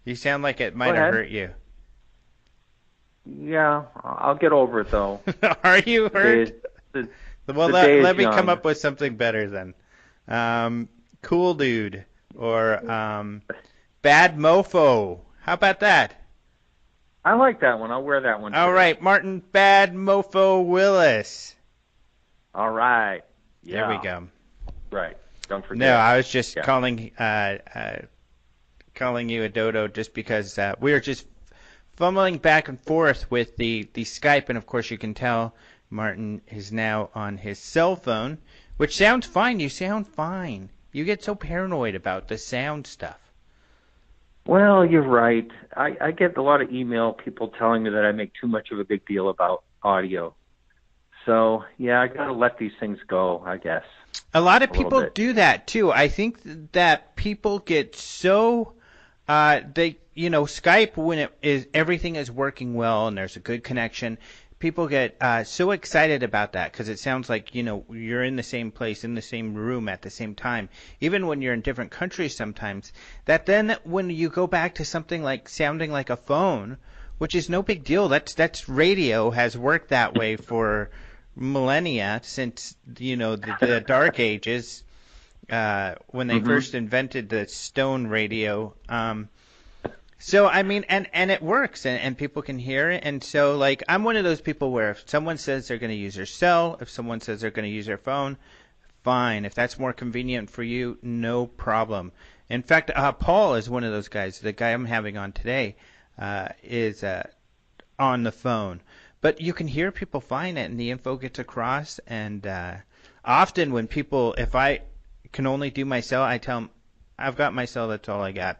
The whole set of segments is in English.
You sound like it Go might have ahead. hurt you. Yeah, I'll get over it though. Are you The day hurt? is the, Well, the let, day is let me come young. up with something better then. Cool dude or bad mofo. How about that? I like that one. I'll wear that one All today. right, Martin Bad Mofo Willis. All right. There we Yeah. go. Right. Don't No, forget. I was just Yeah. calling you a dodo just because we were just fumbling back and forth with the Skype, and of course you can tell Martin is now on his cell phone, which sounds fine. You sound fine. You get so paranoid about the sound stuff. Well, you're right. I get a lot of email people telling me that I make too much of a big deal about audio. So, yeah, I got to let these things go, I guess, A lot of a little people bit. do that too. I think that people get so Skype when it is everything is working well and there's a good connection. People get so excited about that because it sounds like you're in the same place in the same room at the same time, even when you're in different countries sometimes. That then when you go back to something like sounding like a phone, which is no big deal. That's radio has worked that way for millennia since the Dark Ages when they Hmm. first invented the stone radio. So I mean, and it works, and people can hear it, and so like I'm one of those people where if someone says they're going to use their cell, if someone says they're going to use their phone, fine. If that's more convenient for you, no problem. In fact, Paul is one of those guys. The guy I'm having on today is on the phone. But you can hear people find it, and the info gets across. And often when people, if I can only do my cell, I tell them, I've got my cell, that's all I got.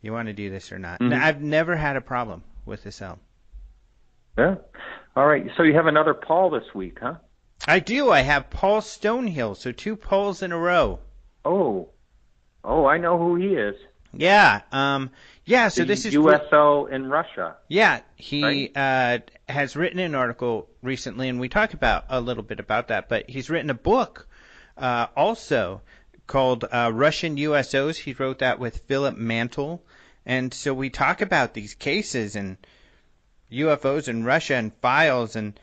You want to do this or not? Hmm. I've never had a problem with the cell. Yeah. All right. So you have another Paul this week, huh? I do. I have Paul Stonehill, so two Pauls in a row. Oh. Oh, I know who he is. Yeah. Yeah. The So this is USO in Russia, yeah. right? He has written an article recently, and we talk about a little bit about that. But he's written a book also called Russian USOs. He wrote that with Philip Mantle, and so we talk about these cases and UFOs in Russia and files, and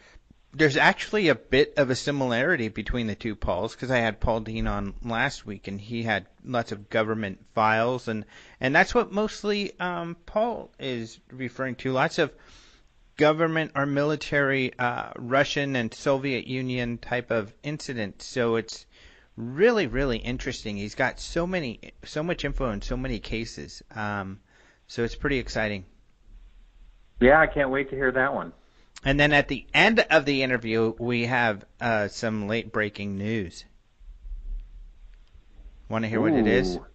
there's actually a bit of a similarity between the two Pauls because I had Paul Dean on last week and he had lots of government files and that's what mostly Paul is referring to. Lots of government or military Russian and Soviet Union type of incidents. So it's really interesting. He's got so much info and so many cases. So it's pretty exciting. Yeah, I can't wait to hear that one. And then at the end of the interview, we have some late breaking news. Want to hear what it is? Ooh.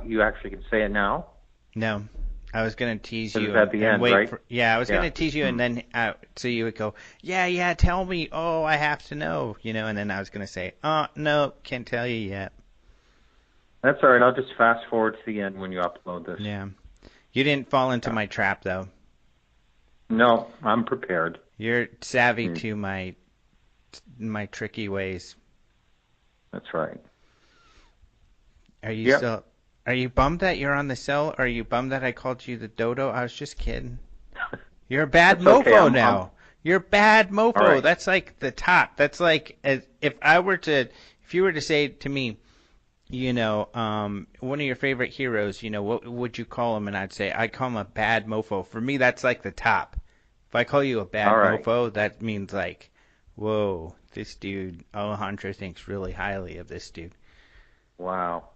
You actually can say it now. No. I was going to tease Because you it's at the and end, wait right? for. Yeah, I was going Yeah. to tease you and Hmm. then so you would go, yeah, tell me. Oh, I have to know, and then I was going to say, oh, no, can't tell you yet. That's all right. I'll just fast forward to the end when you upload this. Yeah. You didn't fall into Yeah. my trap, though. No, I'm prepared. You're savvy Hmm. to my tricky ways. That's right. Are you Yep. still? Are you bummed that you're on the cell? Are you bummed that I called you the dodo? I was just kidding. You're a bad That's okay. mofo now. You're a bad All mofo. right. That's like the top. That's like if you were to say to me, one of your favorite heroes, what would you call him? And I'd say I call him a bad mofo. For me, that's like the top. If I call you a bad All right. mofo, that means like, whoa, this dude, Alejandro thinks really highly of this dude. Wow.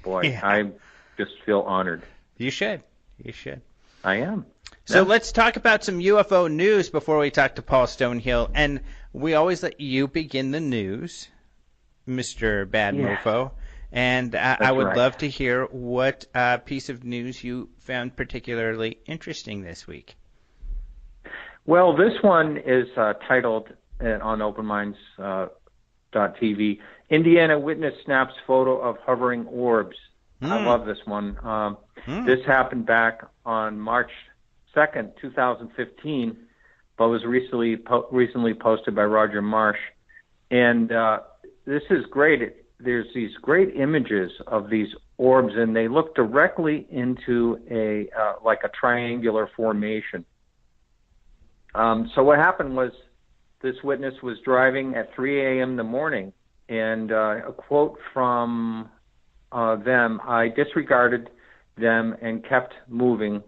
Boy, Yeah, I just feel honored. you should. You should. I am. So Yeah. let's talk about some UFO news before we talk to Paul Stonehill. And we always let you begin the news, Mr. Bad Yeah. Mofo. And I That's would right. love to hear what piece of news you found particularly interesting this week. Well, this one is titled on OpenMinds.tv. Indiana witness snaps photo of hovering orbs. I Hmm. love this one. Hmm. This happened back on March 2nd, 2015, but was recently posted by Roger Marsh. And this is great. there's these great images of these orbs, and they look directly into a like a triangular formation. So what happened was this witness was driving at 3 a.m. in the morning, and a quote from them, "I disregarded them and kept moving,"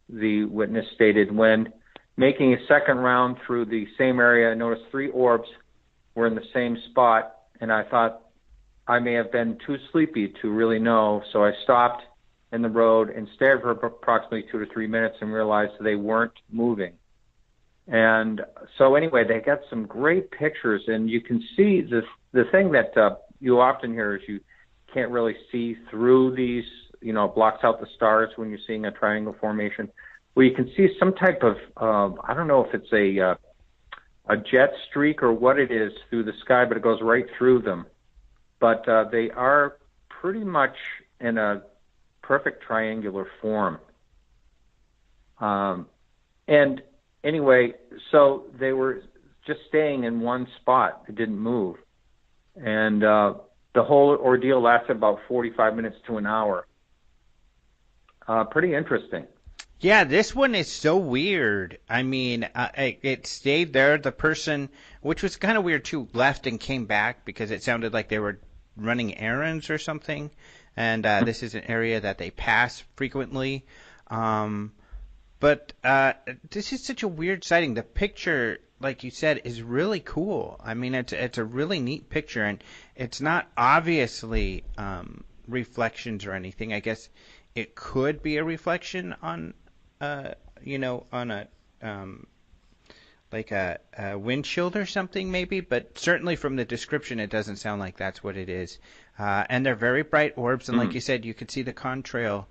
the witness stated. When making a second round through the same area, I noticed 3 orbs were in the same spot, and I thought I may have been too sleepy to really know, so I stopped in the road and stared for approximately 2 to 3 minutes and realized they weren't moving. And so anyway, they got some great pictures, and you can see the thing that you often hear is you can't really see through these, you know, it blocks out the stars when you're seeing a triangle formation. Well, you can see some type of, I don't know if it's a jet streak or what it is through the sky, but it goes right through them. But they are pretty much in a perfect triangular form. And anyway, so they were just staying in one spot. It didn't move. And the whole ordeal lasted about 45 minutes to an hour. Pretty interesting. Yeah, this one is so weird. I mean, it stayed there. The person, which was kind of weird too, left and came back because it sounded like they were running errands or something. And this is an area that they pass frequently. But this is such a weird sighting. The picture, like you said, is really cool. I mean, it's a really neat picture, and it's not obviously reflections or anything. I guess it could be a reflection on, on a like a windshield or something maybe, but certainly from the description, it doesn't sound like that's what it is. And they're very bright orbs, and like you said, you could see the contrail.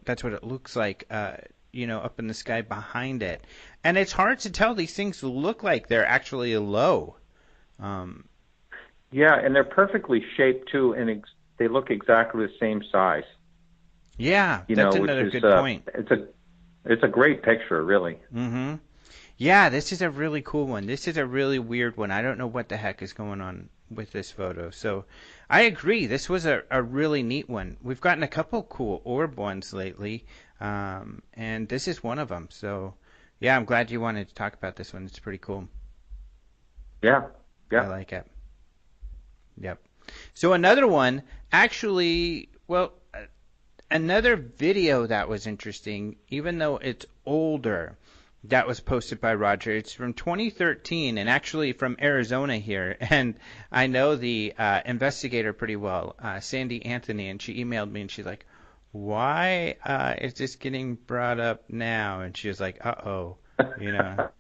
That's what it looks like. Up in the sky behind it. And it's hard to tell. These things look like they're actually low. Yeah, and they're perfectly shaped, too, and they look exactly the same size. Yeah, that's another good point. It's a great picture, really. Mm-hmm. Yeah, this is a really cool one. This is a really weird one. I don't know what the heck is going on with this photo. So I agree. This was a really neat one. We've gotten a couple cool orb ones lately. And this is one of them. So, yeah, I'm glad you wanted to talk about this one. It's pretty cool. Yeah. I like it. Yep. So another one, actually, another video that was interesting, even though it's older, that was posted by Roger. It's from 2013 and actually from Arizona here. And I know the investigator pretty well, Sandy Anthony, and she emailed me and she's like, "Why is this getting brought up now?" And she was like, "Uh-oh,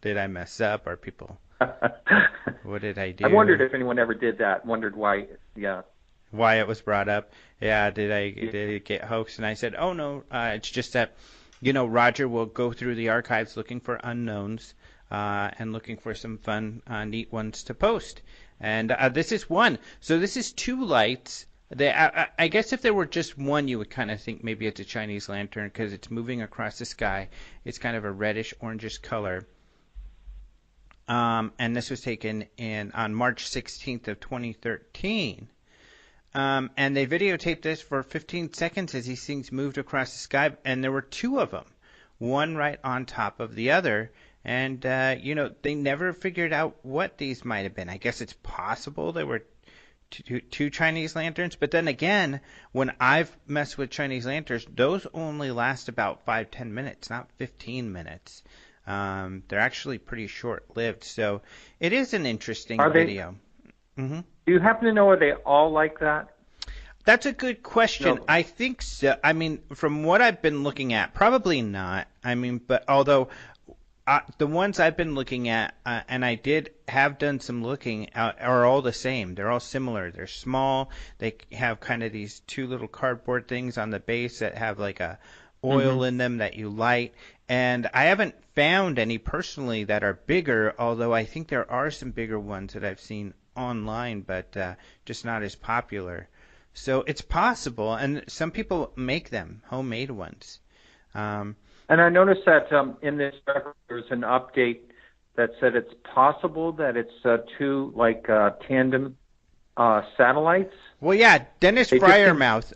did I mess up? Or people, what did I do?" I wondered if anyone ever did that. Wondered why. Yeah. Why it was brought up? Yeah. Did it get hoaxed? And I said, "Oh no, it's just that, Roger will go through the archives looking for unknowns and looking for some fun, neat ones to post. And this is one. So this is 2 lights. I guess if there were just one, you would kind of think maybe it's a Chinese lantern because it's moving across the sky. It's kind of a reddish, orangish color. And this was taken on March 16th of 2013. And they videotaped this for 15 seconds as these things moved across the sky. And there were 2 of them, one right on top of the other. And, they never figured out what these might have been. I guess it's possible they were two Chinese lanterns, but then again, when I've messed with Chinese lanterns, those only last about 5-10 minutes, not 15 minutes. They're actually pretty short-lived, so it is an interesting video. Mm-hmm. Do you happen to know, are they all like that? That's a good question. No. I think so. I mean, from what I've been looking at, probably not. I mean, but although the ones I've been looking at, and I have done some looking, are all the same. They're all similar. They're small. They have kind of these 2 little cardboard things on the base that have like a oil in them that you light. And I haven't found any personally that are bigger, although I think there are some bigger ones that I've seen online, but just not as popular. So it's possible, and some people make them, homemade ones. And I noticed that in this record, there's an update that said it's possible that it's 2 tandem satellites Well, yeah, Dennis They just can, Fryermouth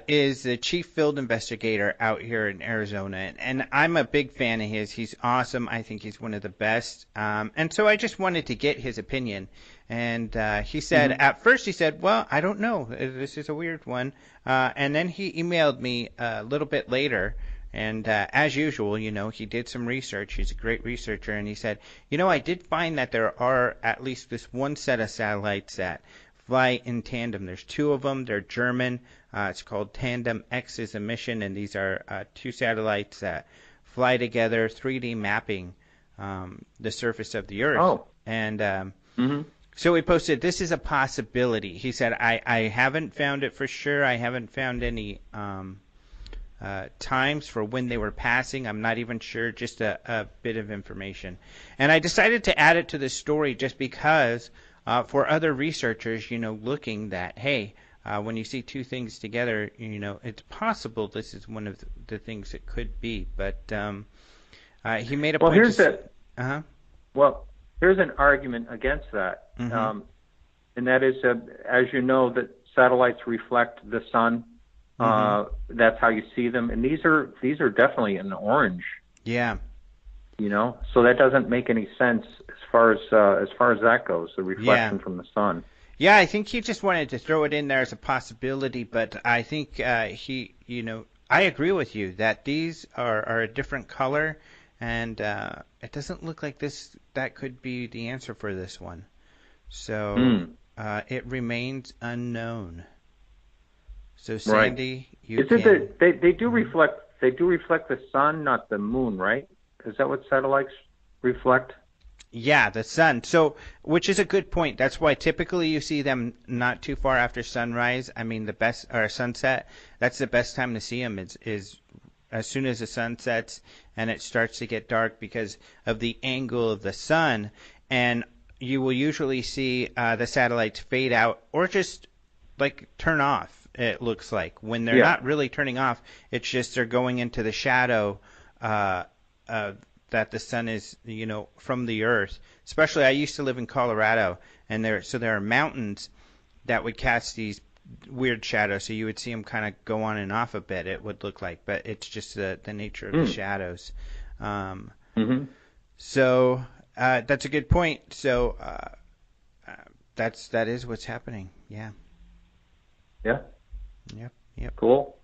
is the chief field investigator out here in Arizona, and I'm a big fan of his. He's awesome. I think he's one of the best. And so I just wanted to get his opinion. And he said, hmm at first he said, well, I don't know. This is a weird one. And then he emailed me a little bit later. And as usual, he did some research. He's a great researcher. And he said, I did find that there are at least this one set of satellites that fly in tandem. There's two of them. They're German. It's called Tandem X is a mission, and these are two satellites that fly together, 3D mapping the surface of the Earth. Oh. And hmm so he posted, this is a possibility. He said, I haven't found it for sure. I haven't found any times for when they were passing. I'm not even sure, just a bit of information. And I decided to add it to the story just because for other researchers, looking that, hey, when you see two things together, it's possible this is one of the things it could be. But he made a Well, point here's to the, well, here's an argument against that. Mm-hmm. And that is, as you know, that satellites reflect the sun. Mm-hmm. That's how you see them. And these are definitely an orange. Yeah. So that doesn't make any sense as far as that goes, the reflection from the sun. Yeah, I think he just wanted to throw it in there as a possibility, but I think I agree with you that these are a different color, and it doesn't look like that could be the answer for this one. So it remains unknown. So Sandy, you can. They do reflect the sun, not the moon, right? Is that what satellites reflect? Yeah, the sun. So, which is a good point. That's why typically you see them not too far after sunrise. I mean, sunset. That's the best time to see them is as soon as the sun sets and it starts to get dark because of the angle of the sun. And you will usually see the satellites fade out or just like turn off. It looks like when they're not really turning off. It's just they're going into the shadow. That the sun is, from the earth. Especially, I used to live in Colorado, and there are mountains that would cast these weird shadows. So you would see them kind of go on and off a bit. It would look like, but it's just the nature of the shadows. So that's a good point. So that is what's happening. Yeah. Yeah. Yep. Cool.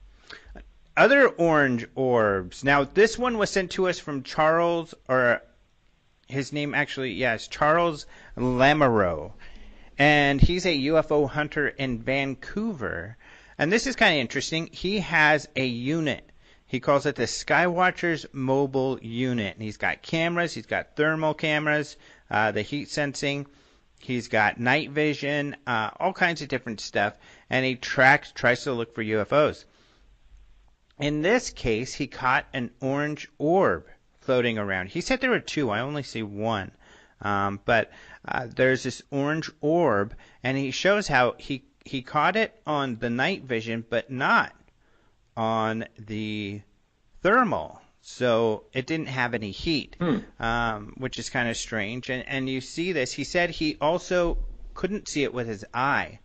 Other orange orbs. Now, this one was sent to us from Charles, or his name actually, is Charles Lamoureux. And he's a UFO hunter in Vancouver. And this is kind of interesting. He has a unit. He calls it the Skywatcher's Mobile Unit. And he's got cameras. He's got thermal cameras, the heat sensing. He's got night vision, all kinds of different stuff. And he tries to look for UFOs. In this case, he caught an orange orb floating around. He said there were two. I only see one. But there's this orange orb, and he shows how he caught it on the night vision, but not on the thermal. So it didn't have any heat, which is kind of strange. And you see this. He said he also couldn't see it with his eye.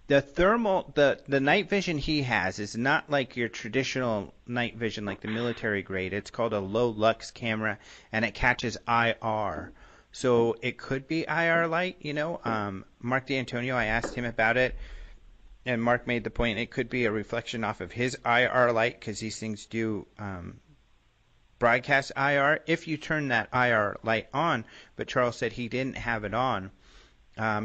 The thermal, the night vision he has is not like your traditional night vision, like the military grade. It's called a low lux camera, and it catches IR. So it could be IR light, Mark D'Antonio, I asked him about it, and Mark made the point it could be a reflection off of his IR light because these things do broadcast IR if you turn that IR light on. But Charles said he didn't have it on.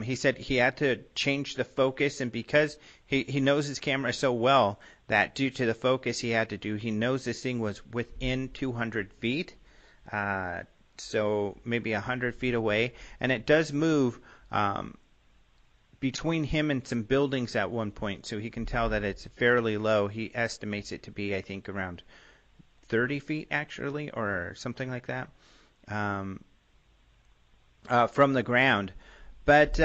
He said he had to change the focus, and because he knows his camera so well that due to the focus he knows this thing was within 200 feet, so maybe 100 feet away, and it does move between him and some buildings at one point, so he can tell that it's fairly low. He estimates it to be, I think, around 30 feet actually, or something like that, from the ground. But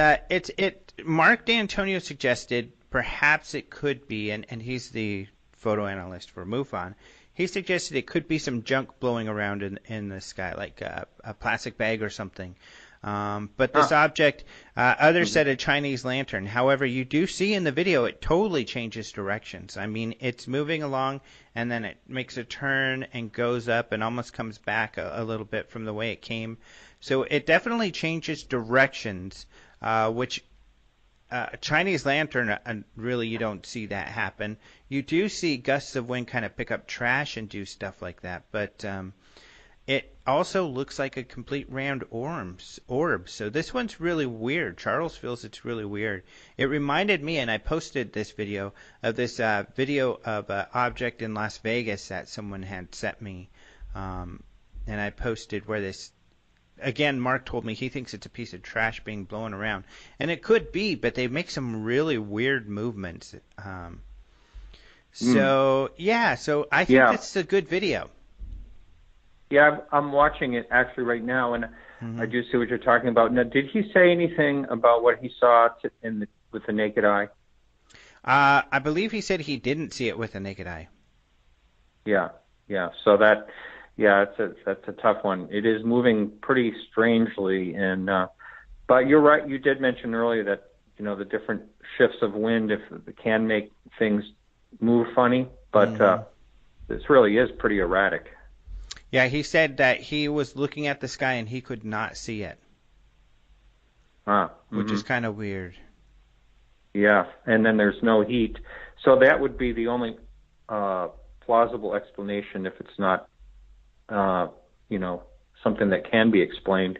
Mark D'Antonio suggested perhaps it could be, and he's the photo analyst for MUFON, he suggested it could be some junk blowing around in the sky, like a plastic bag or something. But this object, others said a Chinese lantern. However, you do see in the video it totally changes directions. I mean, it's moving along, and then it makes a turn and goes up and almost comes back a little bit from the way it came. So it definitely changes directions, which Chinese lantern, really you don't see that happen. You do see gusts of wind kind of pick up trash and do stuff like that, but it also looks like a complete round orb. So this one's really weird. Charles feels it's really weird. It reminded me, and I posted this video, of this video of an object in Las Vegas that someone had sent me. And I posted where this, again, Mark told me he thinks it's a piece of trash being blown around. And it could be, but they make some really weird movements. So I think this is a good video. Yeah, I'm watching it actually right now, and I do see what you're talking about. Now, did he say anything about what he saw with the naked eye? I believe he said he didn't see it with the naked eye. Yeah. So that's a tough one. It is moving pretty strangely, and but you're right. You did mention earlier that the different shifts of wind can make things move funny, but this really is pretty erratic. Yeah, he said that he was looking at the sky and he could not see it, which is kind of weird. Yeah, and then there's no heat. So that would be the only plausible explanation if it's not, something that can be explained,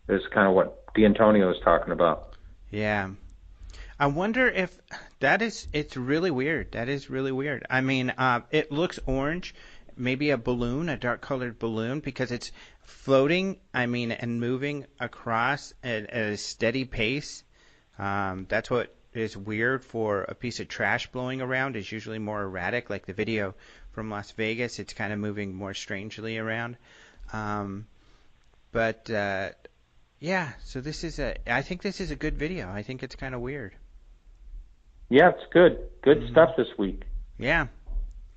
is kind of what D'Antonio is talking about. Yeah. I wonder if it's really weird. That is really weird. I mean, it looks orange. Maybe a balloon, a dark-colored balloon, because it's floating, and moving across at a steady pace. That's what is weird for a piece of trash blowing around. Is usually more erratic, like the video from Las Vegas. It's kind of moving more strangely around. So I think this is a good video. I think it's kind of weird. Yeah, it's good. Good stuff this week. Yeah.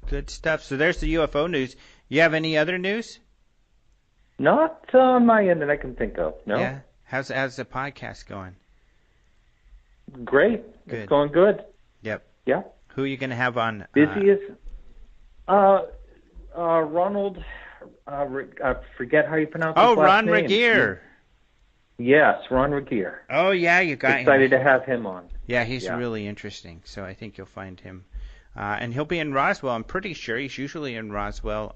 Good stuff. So there's the UFO news. You have any other news? Not on my end that I can think of. No. Yeah. How's the podcast going? Great. Good. It's going good. Yep. Yeah. Who are you going to have on? Busy as Ronald. I forget how you pronounce his last Ron name. Regier. Yes, Ron Regier. Oh yeah, you got excited him. to have him on. Yeah, he's really interesting. So I think you'll find him. And he'll be in Roswell. I'm pretty sure he's usually in Roswell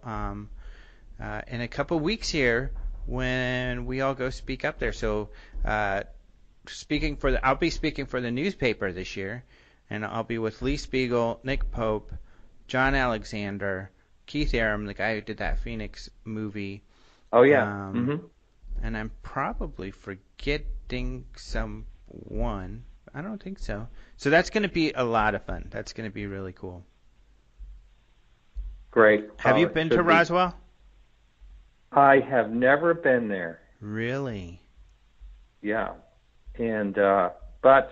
in a couple weeks here when we all go speak up there. So I'll be speaking for the newspaper this year, and I'll be with Lee Spiegel, Nick Pope, John Alexander, Keith Aram, the guy who did that Phoenix movie. Oh yeah. And I'm probably forgetting someone. I don't think so. So that's going to be a lot of fun. That's going to be really cool. Great. Have you been to Roswell? I have never been there. Really? Yeah. And but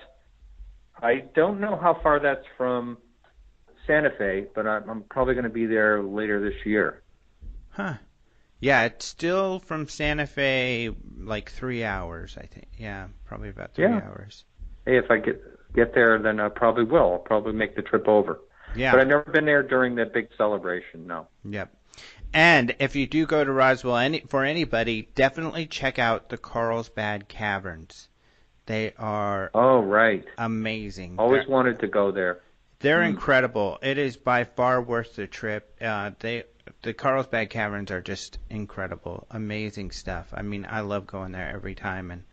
I don't know how far that's from Santa Fe, but I'm probably going to be there later this year. Huh. Yeah, it's still from Santa Fe like 3 hours, I think. Yeah, probably about 3 hours. Hey, if I get there, then I probably will. I'll probably make the trip over. Yeah. But I've never been there during the big celebration, no. Yep. And if you do go to Roswell, for anybody, definitely check out the Carlsbad Caverns. They are amazing. Always wanted to go there. They're incredible. It is by far worth the trip. The Carlsbad Caverns are just incredible, amazing stuff. I mean, I love going there every time, and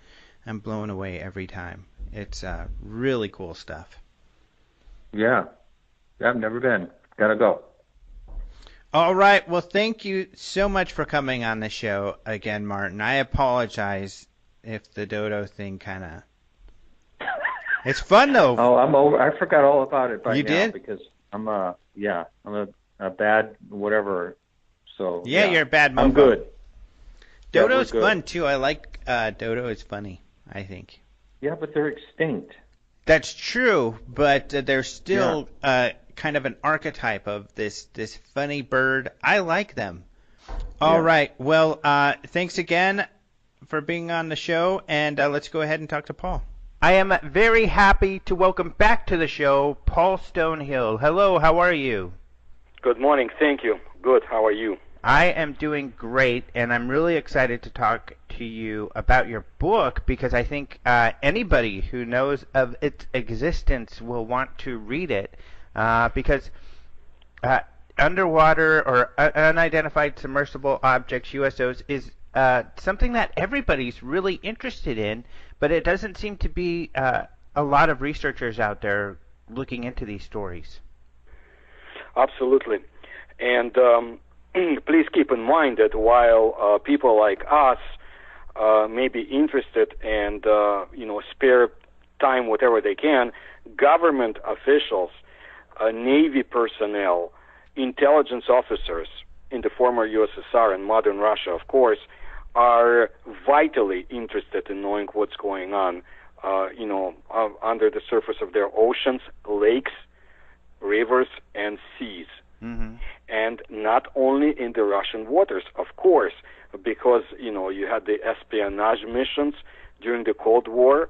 I'm blown away every time. It's really cool stuff. Yeah. I've never been. Gotta go. All right. Well, thank you so much for coming on the show again, Martin. I apologize if the dodo thing kind of... It's fun, though. Oh, I'm over. I forgot all about it by you now. Did? Because I'm a bad whatever. So yeah, you're a bad mofo. I'm good. Dodo's fun, too. I like Dodo is funny, I think. Yeah, but they're extinct. That's true, but they're still kind of an archetype of this funny bird. I like them. All right. Well, thanks again for being on the show, and let's go ahead and talk to Paul. I am very happy to welcome back to the show Paul Stonehill. Hello, how are you? Good morning, thank you. Good, how are you? I am doing great, and I'm really excited to talk to you about your book because I think anybody who knows of its existence will want to read it because underwater or unidentified submersible objects, USOs, is something that everybody's really interested in, but it doesn't seem to be a lot of researchers out there looking into these stories. Absolutely. And please keep in mind that while people like us may be interested and spare time whatever they can, government officials, Navy personnel, intelligence officers in the former USSR and modern Russia, of course, are vitally interested in knowing what's going on, under the surface of their oceans, lakes, rivers, and seas. Mm-hmm. And not only in the Russian waters, of course, because, you had the espionage missions during the Cold War,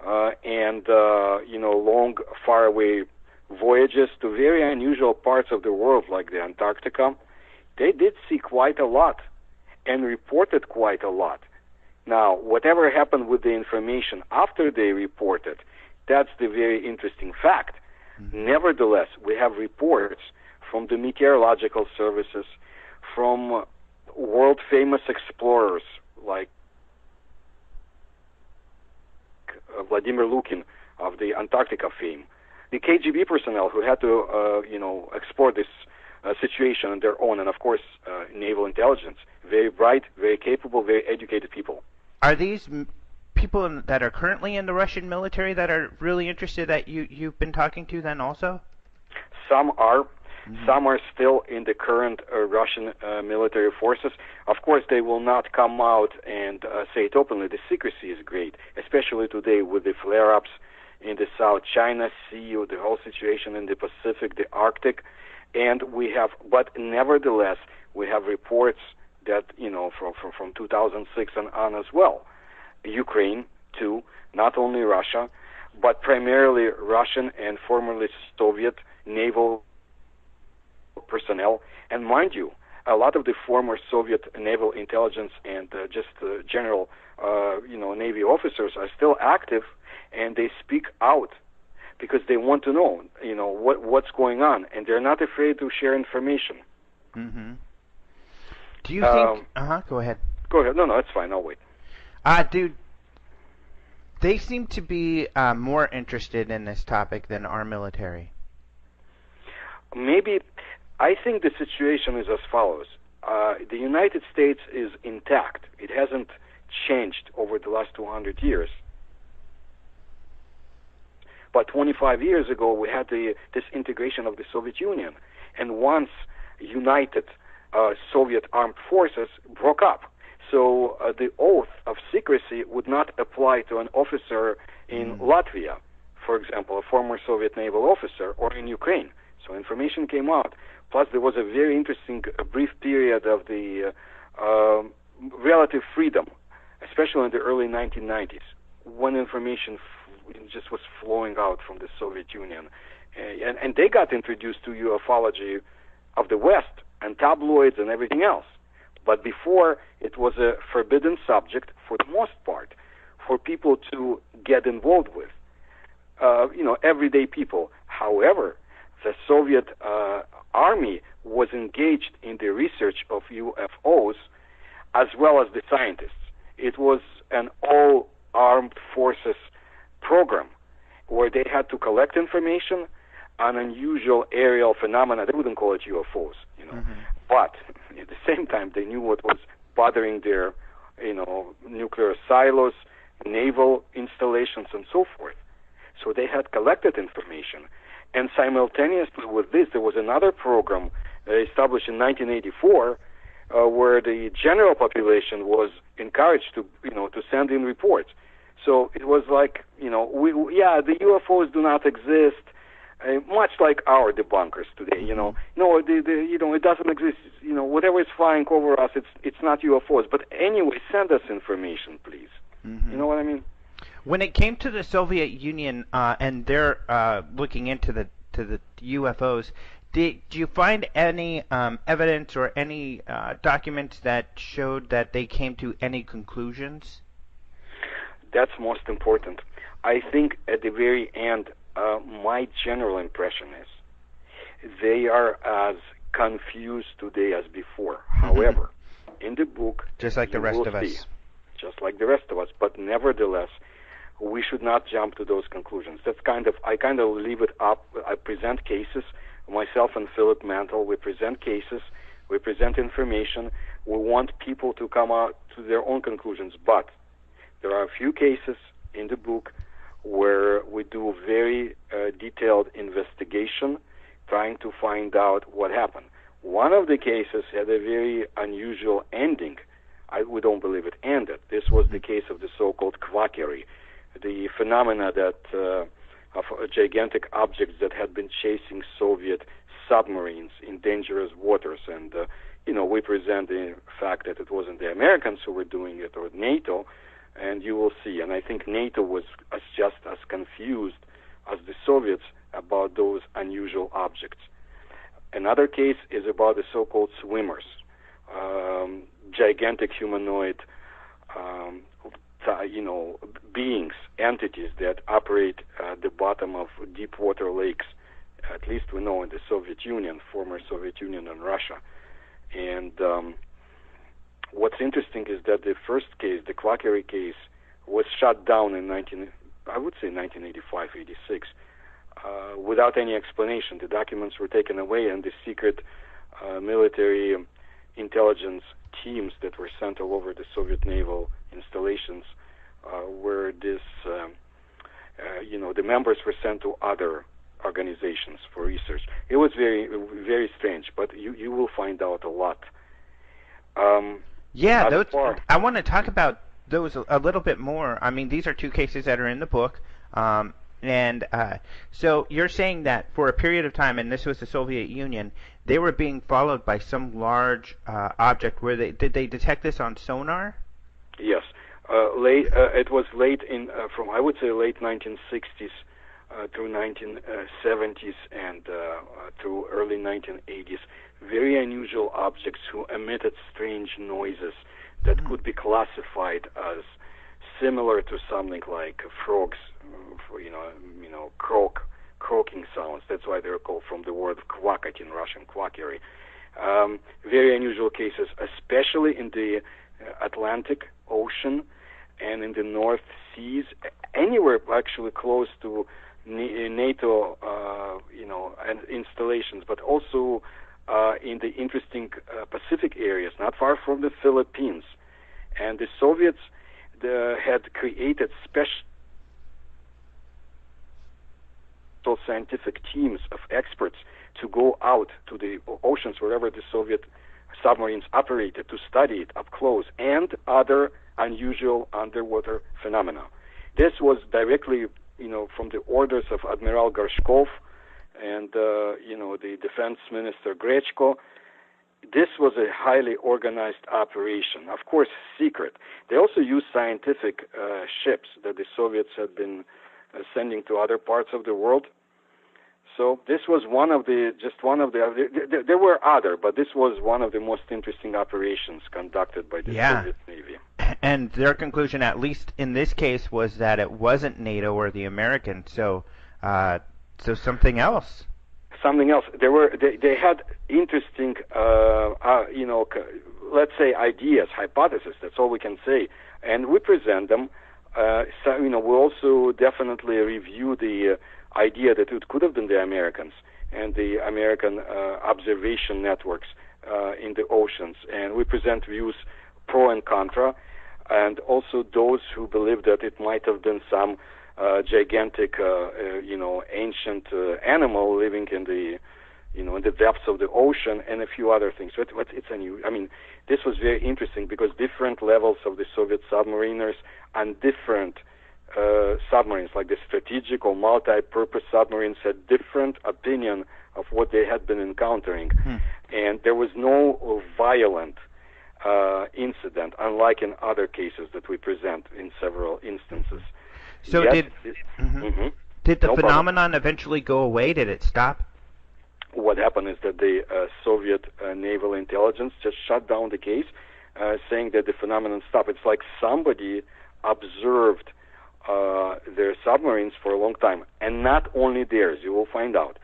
and long, faraway voyages to very unusual parts of the world like the Antarctica. They did see quite a lot and reported quite a lot. Now, whatever happened with the information after they reported, that's the very interesting fact. Mm-hmm. Nevertheless, we have reports from the meteorological services, from world-famous explorers like Vladimir Lukin of the Antarctica fame, the KGB personnel who had to, explore this situation on their own, and of course, naval intelligence. Very bright, very capable, very educated people. Are these people that are currently in the Russian military that are really interested that you've been talking to then also? Some are. Mm-hmm. Some are still in the current Russian military forces. Of course, they will not come out and say it openly. The secrecy is great, especially today with the flare-ups in the South China Sea, the whole situation in the Pacific, the Arctic. And but nevertheless, we have reports that, from 2006 and on as well. Ukraine, too, not only Russia, but primarily Russian and formerly Soviet naval personnel. And mind you, a lot of the former Soviet naval intelligence and general, Navy officers are still active, and they speak out because they want to know, what's going on, and they're not afraid to share information. Mm-hmm. Do you think... Go ahead. Go ahead. No, it's fine. I'll wait. Dude, they seem to be more interested in this topic than our military. Maybe, I think the situation is as follows. The United States is intact. It hasn't changed over the last 200 years. But 25 years ago, we had this integration of the Soviet Union. And once united Soviet armed forces broke up. So the oath of secrecy would not apply to an officer in Latvia, for example, a former Soviet naval officer, or in Ukraine. So information came out. Plus, there was a very interesting brief period of the relative freedom, especially in the early 1990s, when information just was flowing out from the Soviet Union. And they got introduced to ufology of the West and tabloids and everything else. But before, it was a forbidden subject for the most part for people to get involved with, everyday people. However, the Soviet army was engaged in the research of UFOs as well as the scientists. It was an all-armed forces program where they had to collect information on unusual aerial phenomena. They wouldn't call it UFOs, Mm-hmm. But at the same time, they knew what was bothering their, nuclear silos, naval installations, and so forth. So they had collected information. And simultaneously with this, there was another program established in 1984 where the general population was encouraged to send in reports. So it was like, the UFOs do not exist. much like our debunkers today. No, it doesn't exist. Whatever is flying over us, it's not UFOs. But anyway, send us information, please. You know what I mean? When it came to the Soviet Union and they're looking into the UFOs, did you find any evidence or any documents that showed that they came to any conclusions? That's most important. I think at the very end, my general impression is they are as confused today as before. However, in the book, just like the rest of us. Just like the rest of us, but nevertheless, we should not jump to those conclusions. I kind of leave it up. I present cases. Myself and Philip Mantle, we present cases, we present information. We want people to come out to their own conclusions. But there are a few cases in the book where we do very detailed investigation, trying to find out what happened. One of the cases had a very unusual ending. We don't believe it ended. This was the case of the so-called quackery, the phenomena that of gigantic objects that had been chasing Soviet submarines in dangerous waters. And, we present the fact that it wasn't the Americans who were doing it or NATO, and you will see. And I think NATO was just as confused as the Soviets about those unusual objects. Another case is about the so-called swimmers, gigantic humanoid beings, entities that operate at the bottom of deep water lakes, at least we know in the Soviet Union, former Soviet Union and Russia. And what's interesting is that the first case, the quackery case, was shut down in 1985, 86, without any explanation. The documents were taken away, and the secret military intelligence teams that were sent all over the Soviet naval installations where the members were sent to other organizations for research. It was very, very strange, but you will find out a lot. I want to talk about those a little bit more. I mean, these are two cases that are in the book. So you're saying that for a period of time, and this was the Soviet Union, they were being followed by some large object. Did they detect this on sonar? Yes. It was late in, from I would say late 1960s through 1970s and through early 1980s. Very unusual objects who emitted strange noises that could be classified as similar to something like frogs, croaking sounds. That's why they're called from the word kvakать in Russian, quackery. Very unusual cases, especially in the Atlantic Ocean and in the North Seas, anywhere actually close to NATO, and installations, but also in the interesting Pacific areas, not far from the Philippines. And the Soviets had created special scientific teams of experts to go out to the oceans wherever the Soviet submarines operated to study it up close and other unusual underwater phenomena. This was directly, from the orders of Admiral Gorshkov and, the defense minister Grechko. This was a highly organized operation, of course, secret. They also used scientific ships that the Soviets had been sending to other parts of the world. So this was there were other, but this was one of the most interesting operations conducted by the Soviet Navy. And their conclusion, at least in this case, was that it wasn't NATO or the Americans, so something else. Something else. They had interesting, let's say ideas, hypotheses. That's all we can say, and we present them. We also definitely review the idea that it could have been the Americans and the American observation networks in the oceans, and we present views pro and contra, and also those who believe that it might have been some gigantic, ancient animal living in the, in the depths of the ocean, and a few other things. But it's this was very interesting because different levels of the Soviet submariners and different submarines, like the strategic or multi-purpose submarines, had different opinion of what they had been encountering. And there was no violent incident, unlike in other cases that we present in several instances. So Yet, did the No phenomenon eventually go away? Did it stop? what happened is that the Soviet naval intelligence just shut down the case, saying that the phenomenon stopped. It's like somebody observed their submarines for a long time, and not only theirs, you will find out.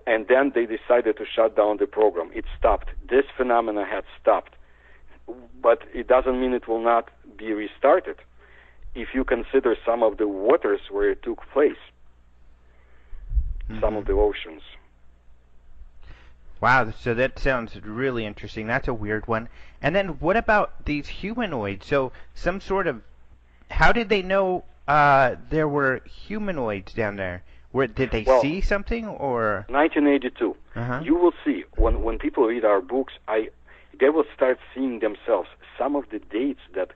And then they decided to shut down the program. It stopped. This phenomena had stopped. But it doesn't mean it will not be restarted if you consider some of the waters where it took place, some of the oceans. Wow, so that sounds really interesting. That's a weird one. And then what about these humanoids? So some sort of, how did they know there were humanoids down there? Did they see something, or? 1982. You will see, when people read our books, they will start seeing themselves. Some of the dates that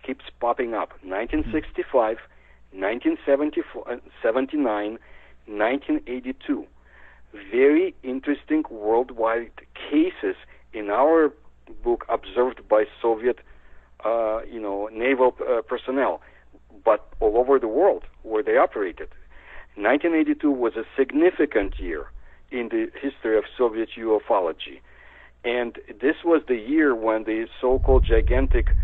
keeps popping up, 1965, 1979, 1982. Very interesting worldwide cases in our book observed by Soviet, naval personnel, but all over the world where they operated. 1982 was a significant year in the history of Soviet ufology. And this was the year when the so-called gigantic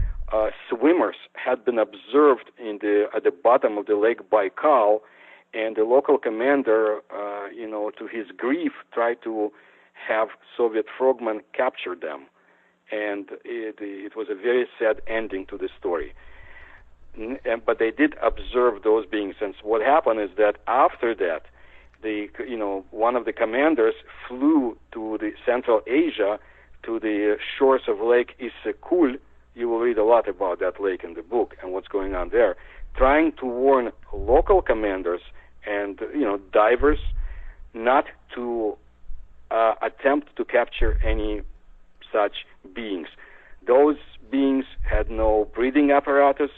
swimmers had been observed at the bottom of the Lake Baikal, and the local commander, to his grief, tried to have Soviet frogmen capture them. And it was a very sad ending to the story. But they did observe those beings. And what happened is that after that, one of the commanders flew to the Central Asia, to the shores of Lake Issyk-Kul. You will read a lot about that lake in the book and what's going on there, trying to warn local commanders and divers not to attempt to capture any such beings. Those beings had no breathing apparatus.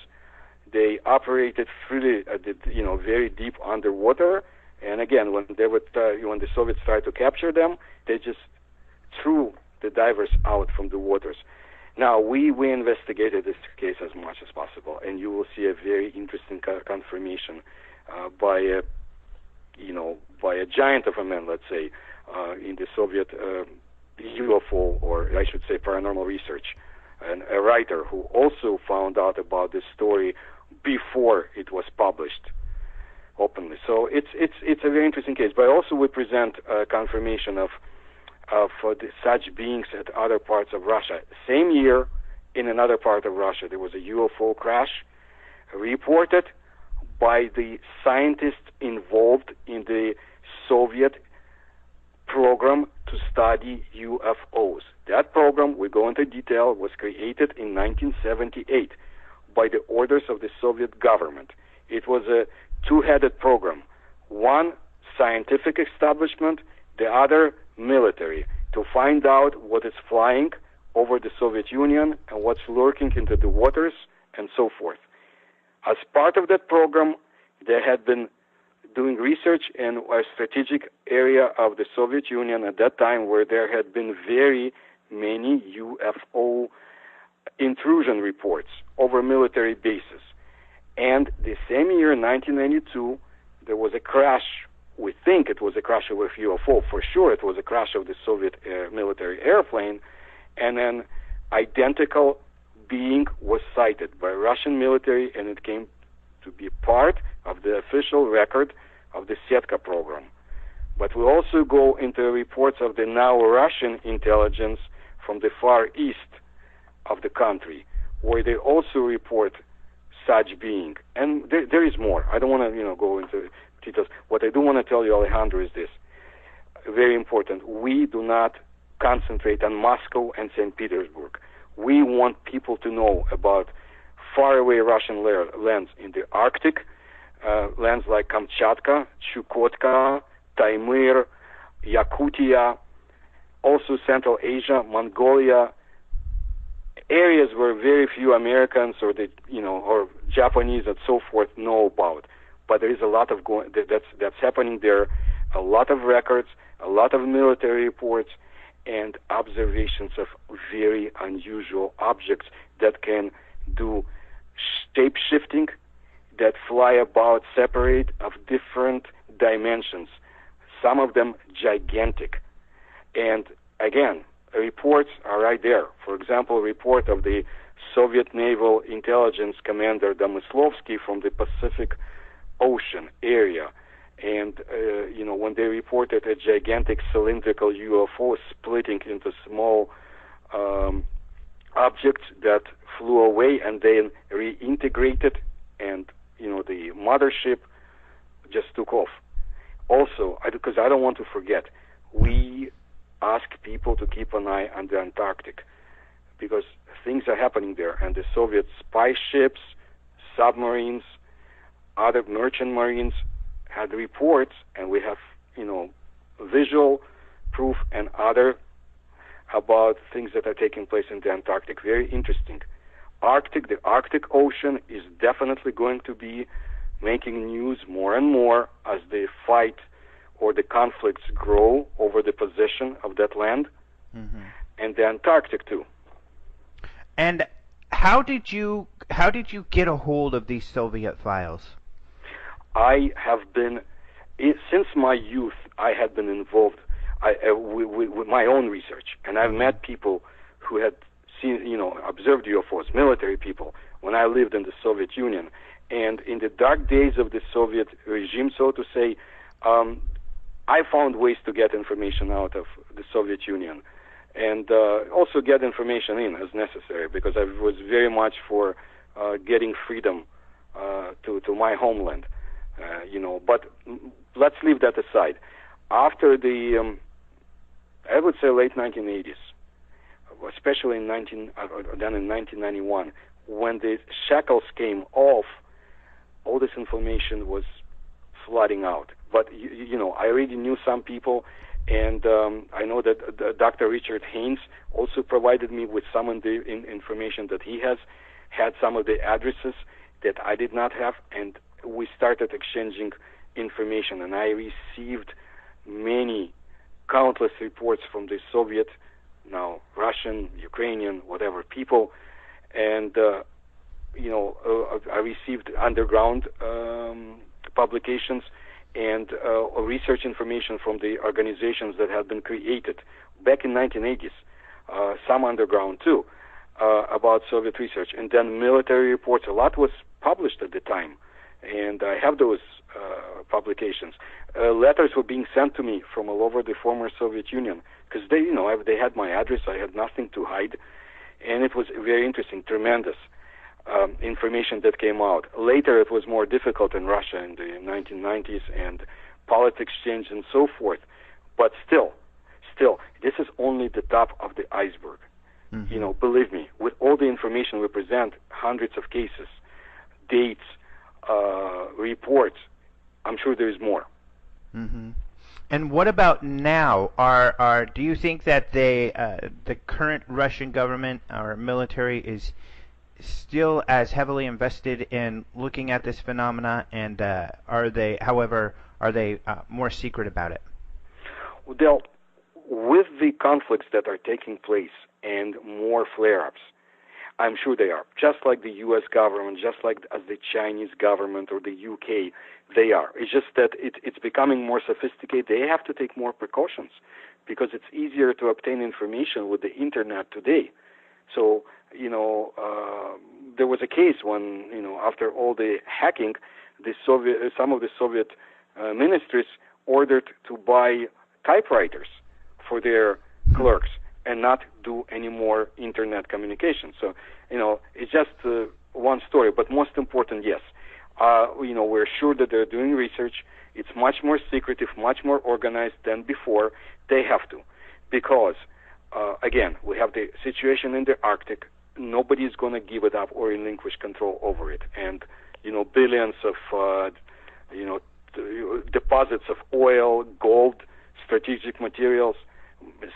They operated freely, very deep underwater. And again, when the Soviets tried to capture them, they just threw the divers out from the waters. Now, we investigated this case as much as possible, and you will see a very interesting confirmation by a giant of a man, let's say, in the Soviet UFO, or I should say paranormal research, and a writer who also found out about this story before it was published openly. So it's a very interesting case. But also we present confirmation of such beings at other parts of Russia. Same year, in another part of Russia, there was a UFO crash reported by the scientists involved in the Soviet program to study UFOs. That program, we go into detail, was created in 1978 by the orders of the Soviet government. It was a two-headed program. One, scientific establishment, the other, military, to find out what is flying over the Soviet Union and what's lurking into the waters and so forth. As part of that program, they had been doing research in a strategic area of the Soviet Union at that time where there had been very many UFO intrusion reports over military bases. And the same year, 1992, there was a crash. We think it was a crash of a UFO. For sure, it was a crash of the Soviet military airplane. And an identical being was sighted by Russian military, and it came to be part of the official record of the Setka program. But we also go into reports of the now Russian intelligence from the far east of the country, where they also report such being. And there is more. I don't want to go into details. What I do want to tell you, Alejandro, is this. Very important. We do not concentrate on Moscow and St. Petersburg. We want people to know about faraway Russian lands in the Arctic, lands like Kamchatka, Chukotka, Taimyr, Yakutia, also Central Asia, Mongolia, areas where very few Americans or or Japanese and so forth know about. But there is a lot of that's happening there. A lot of records, a lot of military reports, and observations of very unusual objects that can do shape shifting, that fly about separate of different dimensions, some of them gigantic. And again, reports are right there. For example, a report of the Soviet Naval Intelligence Commander Domyslovsky from the Pacific Ocean area. And, when they reported a gigantic cylindrical UFO splitting into small objects that flew away and then reintegrated, and, the mothership just took off. Also, because I don't want to forget, we ask people to keep an eye on the Antarctic because things are happening there, and the Soviet spy ships, submarines, other merchant marines had reports, and we have, visual proof and other about things that are taking place in the Antarctic. Very interesting. The Arctic Ocean is definitely going to be making news more and more as the fight or the conflicts grow over the possession of that land, and the Antarctic too. And how did you get a hold of these Soviet files? I have been, since my youth, I had been involved with my own research, and I've met people who had seen, observed UFOs, military people, when I lived in the Soviet Union. And in the dark days of the Soviet regime, so to say, I found ways to get information out of the Soviet Union, and also get information in as necessary, because I was very much for getting freedom to my homeland. But let's leave that aside. After the, I would say late 1980s, especially then in 1991, when the shackles came off, all this information was flooding out. But I already knew some people, and I know that Dr. Richard Haynes also provided me with some of the information that he has, had some of the addresses that I did not have, and we started exchanging information, and I received countless reports from the Soviet, now Russian, Ukrainian, whatever people, and I received underground publications and research information from the organizations that had been created back in 1980s, some underground too, about Soviet research, and then military reports. A lot was published at the time, and I have those publications. Letters were being sent to me from all over the former Soviet Union because they had my address. I had nothing to hide, and it was very interesting, tremendous information that came out. Later, it was more difficult in Russia in the 1990s and politics changed and so forth. But still, this is only the top of the iceberg. Believe me, with all the information we present, hundreds of cases, dates, reports, I'm sure there is more. And what about now? Do you think that the current Russian government or military is still as heavily invested in looking at this phenomena, and are they more secret about it? Well, with the conflicts that are taking place and more flare-ups, I'm sure they are. Just like the U.S. government, just like as the Chinese government or the UK, they are. It's just that it's becoming more sophisticated. They have to take more precautions because it's easier to obtain information with the internet today. So, there was a case when, after all the hacking, some of the Soviet ministries ordered to buy typewriters for their clerks and not do any more internet communication. So, it's just one story. But most important, yes, we're sure that they're doing research. It's much more secretive, much more organized than before. They have to, because again, we have the situation in the Arctic. Nobody is going to give it up or relinquish control over it. And, billions of, deposits of oil, gold, strategic materials,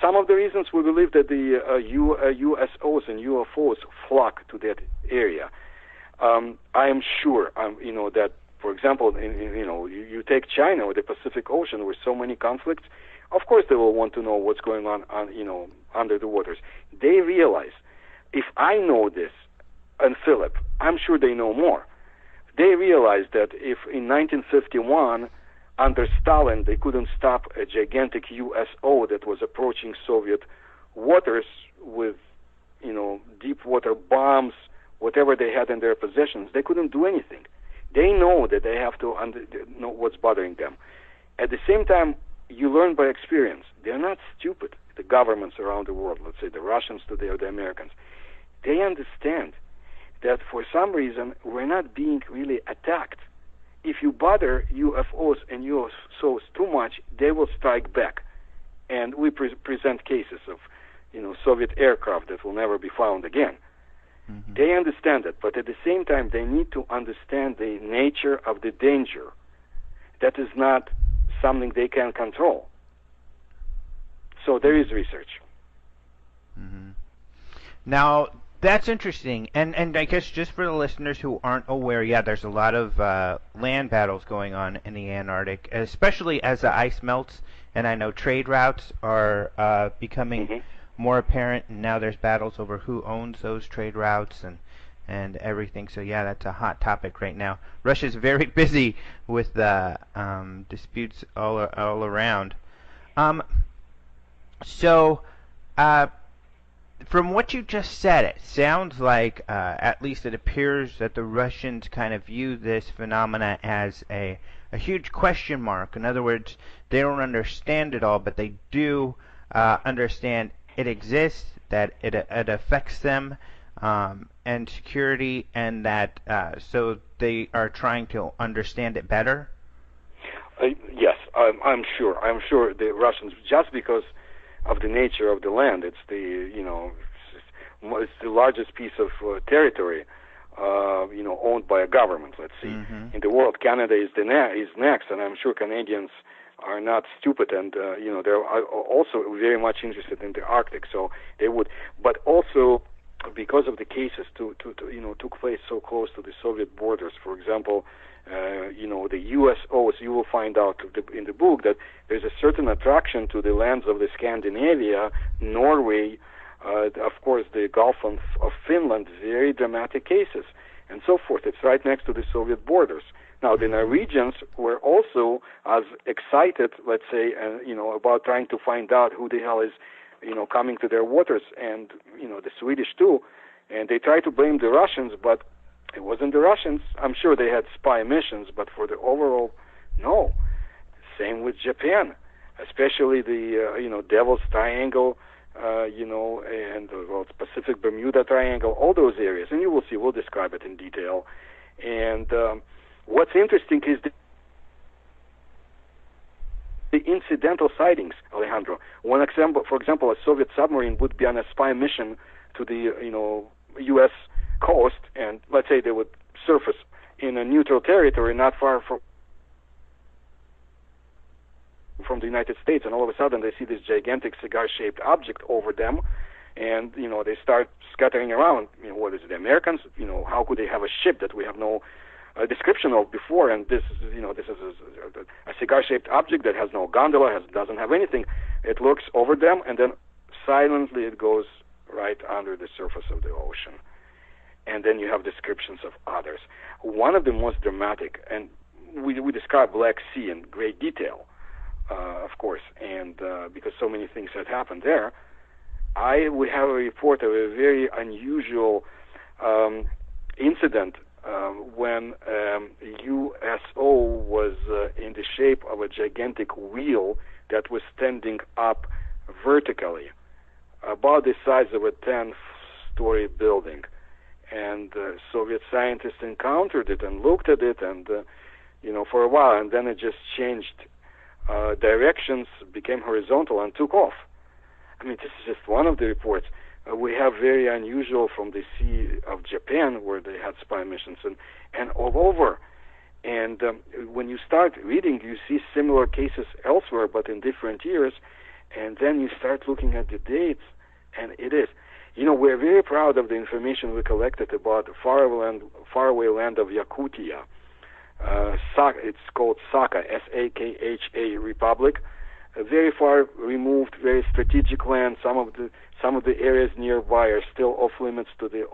Some of the reasons we believe that the USOs and UFOs flock to that area. I am sure, that, for example, you take China or the Pacific Ocean with so many conflicts. Of course, they will want to know what's going on, under the waters. They realize, if I know this, and Philip, I'm sure they know more. They realize that if in 1951, under Stalin, they couldn't stop a gigantic USO that was approaching Soviet waters with, deep water bombs, whatever they had in their possessions, they couldn't do anything. They know that they have to know what's bothering them. At the same time, you learn by experience. They're not stupid, the governments around the world, let's say the Russians today or the Americans. They understand that for some reason we're not being really attacked. If you bother UFOs and USOs too much, they will strike back. And we present cases of, Soviet aircraft that will never be found again. Mm-hmm. They understand it, but at the same time, they need to understand the nature of the danger. That is not something they can control. So there is research. Mm-hmm. Now, that's interesting, and I guess just for the listeners who aren't aware, there's a lot of land battles going on in the Antarctic, especially as the ice melts, and I know trade routes are becoming more apparent, and now there's battles over who owns those trade routes and everything, so that's a hot topic right now. Russia's very busy with disputes all around. From what you just said, it sounds like, at least it appears that the Russians kind of view this phenomena as a huge question mark. In other words, they don't understand it all, but they do understand it exists, that it affects them, and security, and that so they are trying to understand it better? Yes, I'm sure. I'm sure the Russians, just because of the nature of the land, it's it's the largest piece of territory, owned by a government. Let's see, in the world, Canada is next, and I'm sure Canadians are not stupid, and they're also very much interested in the Arctic. So they would, but also because of the cases took place so close to the Soviet borders. For example, the USOs, you will find out in the book that there's a certain attraction to the lands of the Scandinavia, Norway, of course the Gulf of Finland, very dramatic cases, and so forth. It's right next to the Soviet borders. Now, the Norwegians were also as excited, let's say, about trying to find out who the hell is, coming to their waters, and, the Swedish too, and they tried to blame the Russians, but it wasn't the Russians. I'm sure they had spy missions, but for the overall, no. Same with Japan, especially the, Devil's Triangle, and the Pacific Bermuda Triangle, all those areas, and you will see, we'll describe it in detail. And what's interesting is the incidental sightings, Alejandro. One example, for example, a Soviet submarine would be on a spy mission to the, U.S. coast, and let's say they would surface in a neutral territory not far from the United States, and all of a sudden they see this gigantic cigar-shaped object over them, and they start scattering around. What is it, the Americans? How could they have a ship that we have no description of before? And this is a cigar-shaped object that has no gondola, doesn't have anything. It looks over them, and then silently it goes right under the surface of the ocean. And then you have descriptions of others. One of the most dramatic, and we describe Black Sea in great detail, of course, and because so many things had happened there, we have a report of a very unusual incident when USO was in the shape of a gigantic wheel that was standing up vertically, about the size of a 10-story building. And Soviet scientists encountered it and looked at it, and for a while, and then it just changed directions, became horizontal, and took off. I mean, this is just one of the reports. We have very unusual from the Sea of Japan, where they had spy missions, and all over. And when you start reading, you see similar cases elsewhere, but in different years. And then you start looking at the dates, and it is. We're very proud of the information we collected about the faraway land of Yakutia. It's called Sakha, S-A-K-H-A Republic. A very far removed, very strategic land. Some of the areas nearby are still off limits to the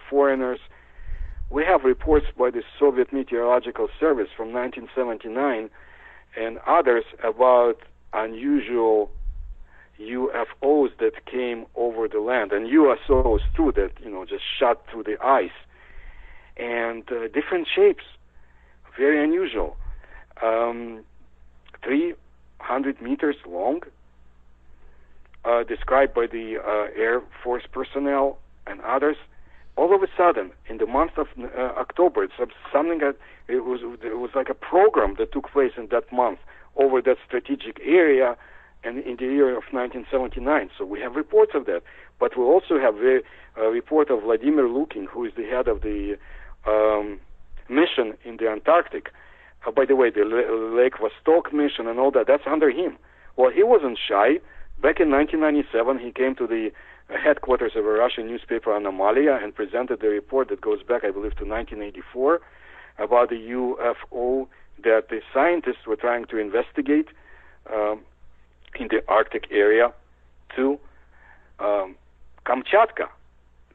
foreigners. We have reports by the Soviet Meteorological Service from 1979 and others about unusual UFOs that came over the land, and USOs too, that just shot through the ice, and different shapes, very unusual. 300 meters long, described by the Air Force personnel and others. All of a sudden, in the month of October, it was like a program that took place in that month over that strategic area, and in the year of 1979. So we have reports of that. But we also have a report of Vladimir Lukin, who is the head of the mission in the Antarctic. By the way, the Lake Vostok mission and all that, that's under him. Well, he wasn't shy. Back in 1997, he came to the headquarters of a Russian newspaper, Anomalia, and presented the report that goes back, I believe, to 1984 about the UFO that the scientists were trying to investigate in the Arctic area to Kamchatka.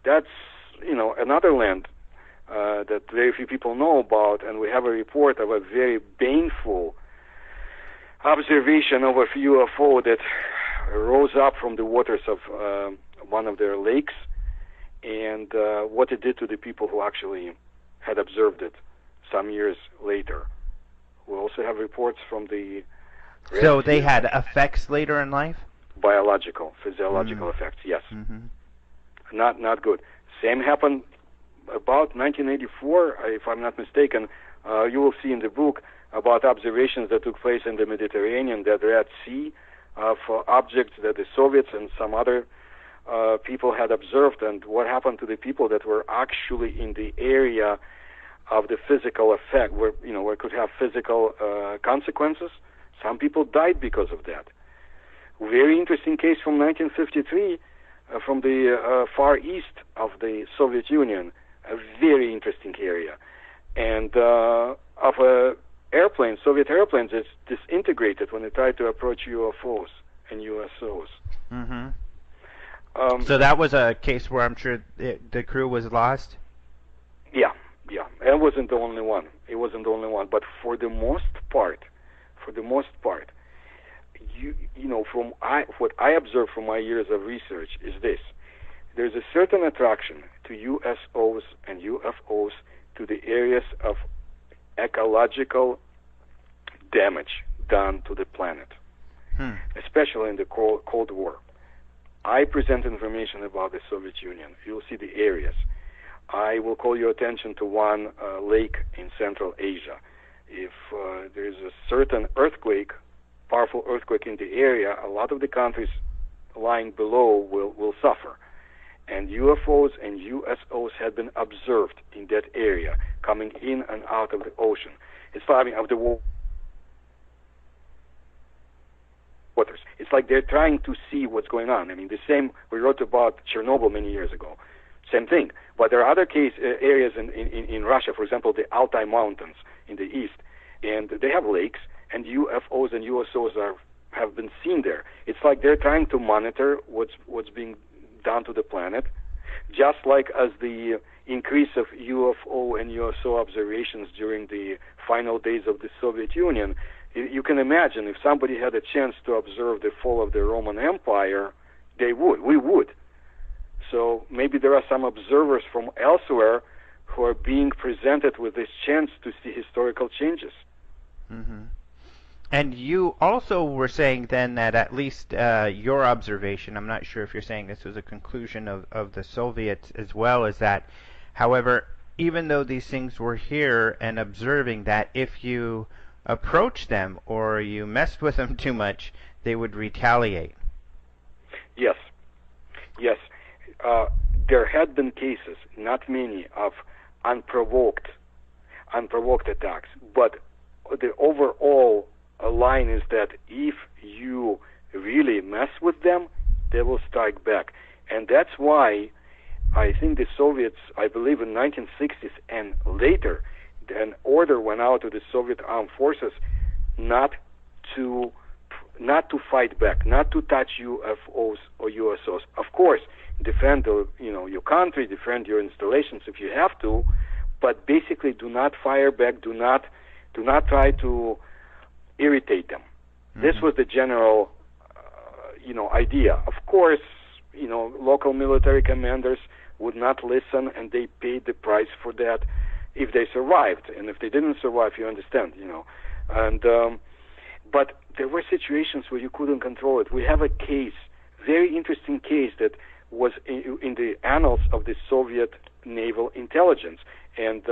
That's, another land that very few people know about, and we have a report of a very painful observation of a UFO that rose up from the waters of one of their lakes, and what it did to the people who actually had observed it some years later. We also have reports from the So they had effects later in life? Biological, physiological effects, yes. Mm-hmm. Not good. Same happened about 1984, if I'm not mistaken. You will see in the book about observations that took place in the Mediterranean, that Red Sea, of objects that the Soviets and some other people had observed, and what happened to the people that were actually in the area of the physical effect, where it could have physical consequences. Some people died because of that. Very interesting case from 1953 from the far east of the Soviet Union, a very interesting area. And of airplanes, Soviet airplanes, it's disintegrated when they tried to approach UFOs and USOs. Mm-hmm. So that was a case where I'm sure the crew was lost? Yeah. It wasn't the only one. But for the most part, from what I observed from my years of research is this: there's a certain attraction to USOs and UFOs to the areas of ecological damage done to the planet, especially in the Cold War. I present information about the Soviet Union. You'll see the areas. I will call your attention to one lake in Central Asia. If there's a certain earthquake, powerful earthquake in the area, a lot of the countries lying below will suffer. And UFOs and USOs have been observed in that area, coming in and out of the ocean. It's of the waters. It's like they're trying to see what's going on. I mean, the same we wrote about Chernobyl many years ago. Same thing. But there are other areas in Russia, for example, the Altai Mountains in the east, and they have lakes, and UFOs and USOs have been seen there. It's like they're trying to monitor what's being done to the planet, just like as the increase of UFO and USO observations during the final days of the Soviet Union. You can imagine if somebody had a chance to observe the fall of the Roman Empire, we would. So maybe there are some observers from elsewhere who are being presented with this chance to see historical changes. Mm-hmm. And you also were saying then that at least your observation, I'm not sure if you're saying this was a conclusion of the Soviets as well, is that, however, even though these things were here and observing that, if you approached them or you messed with them too much, they would retaliate. Yes. There had been cases, not many, of unprovoked attacks, but the overall line is that if you really mess with them, they will strike back. And that's why I think the Soviets, I believe in 1960s and later, an order went out to the Soviet armed forces not to fight back, not to touch UFOs or USOs. Of course, defend your country, defend your installations if you have to, but basically do not fire back, do not try to irritate them. Mm-hmm. This was the general idea. Of course, local military commanders would not listen, and they paid the price for that if they survived. And if they didn't survive, you understand, And but there were situations where you couldn't control it. We have a case, very interesting case that was in the annals of the Soviet naval intelligence. And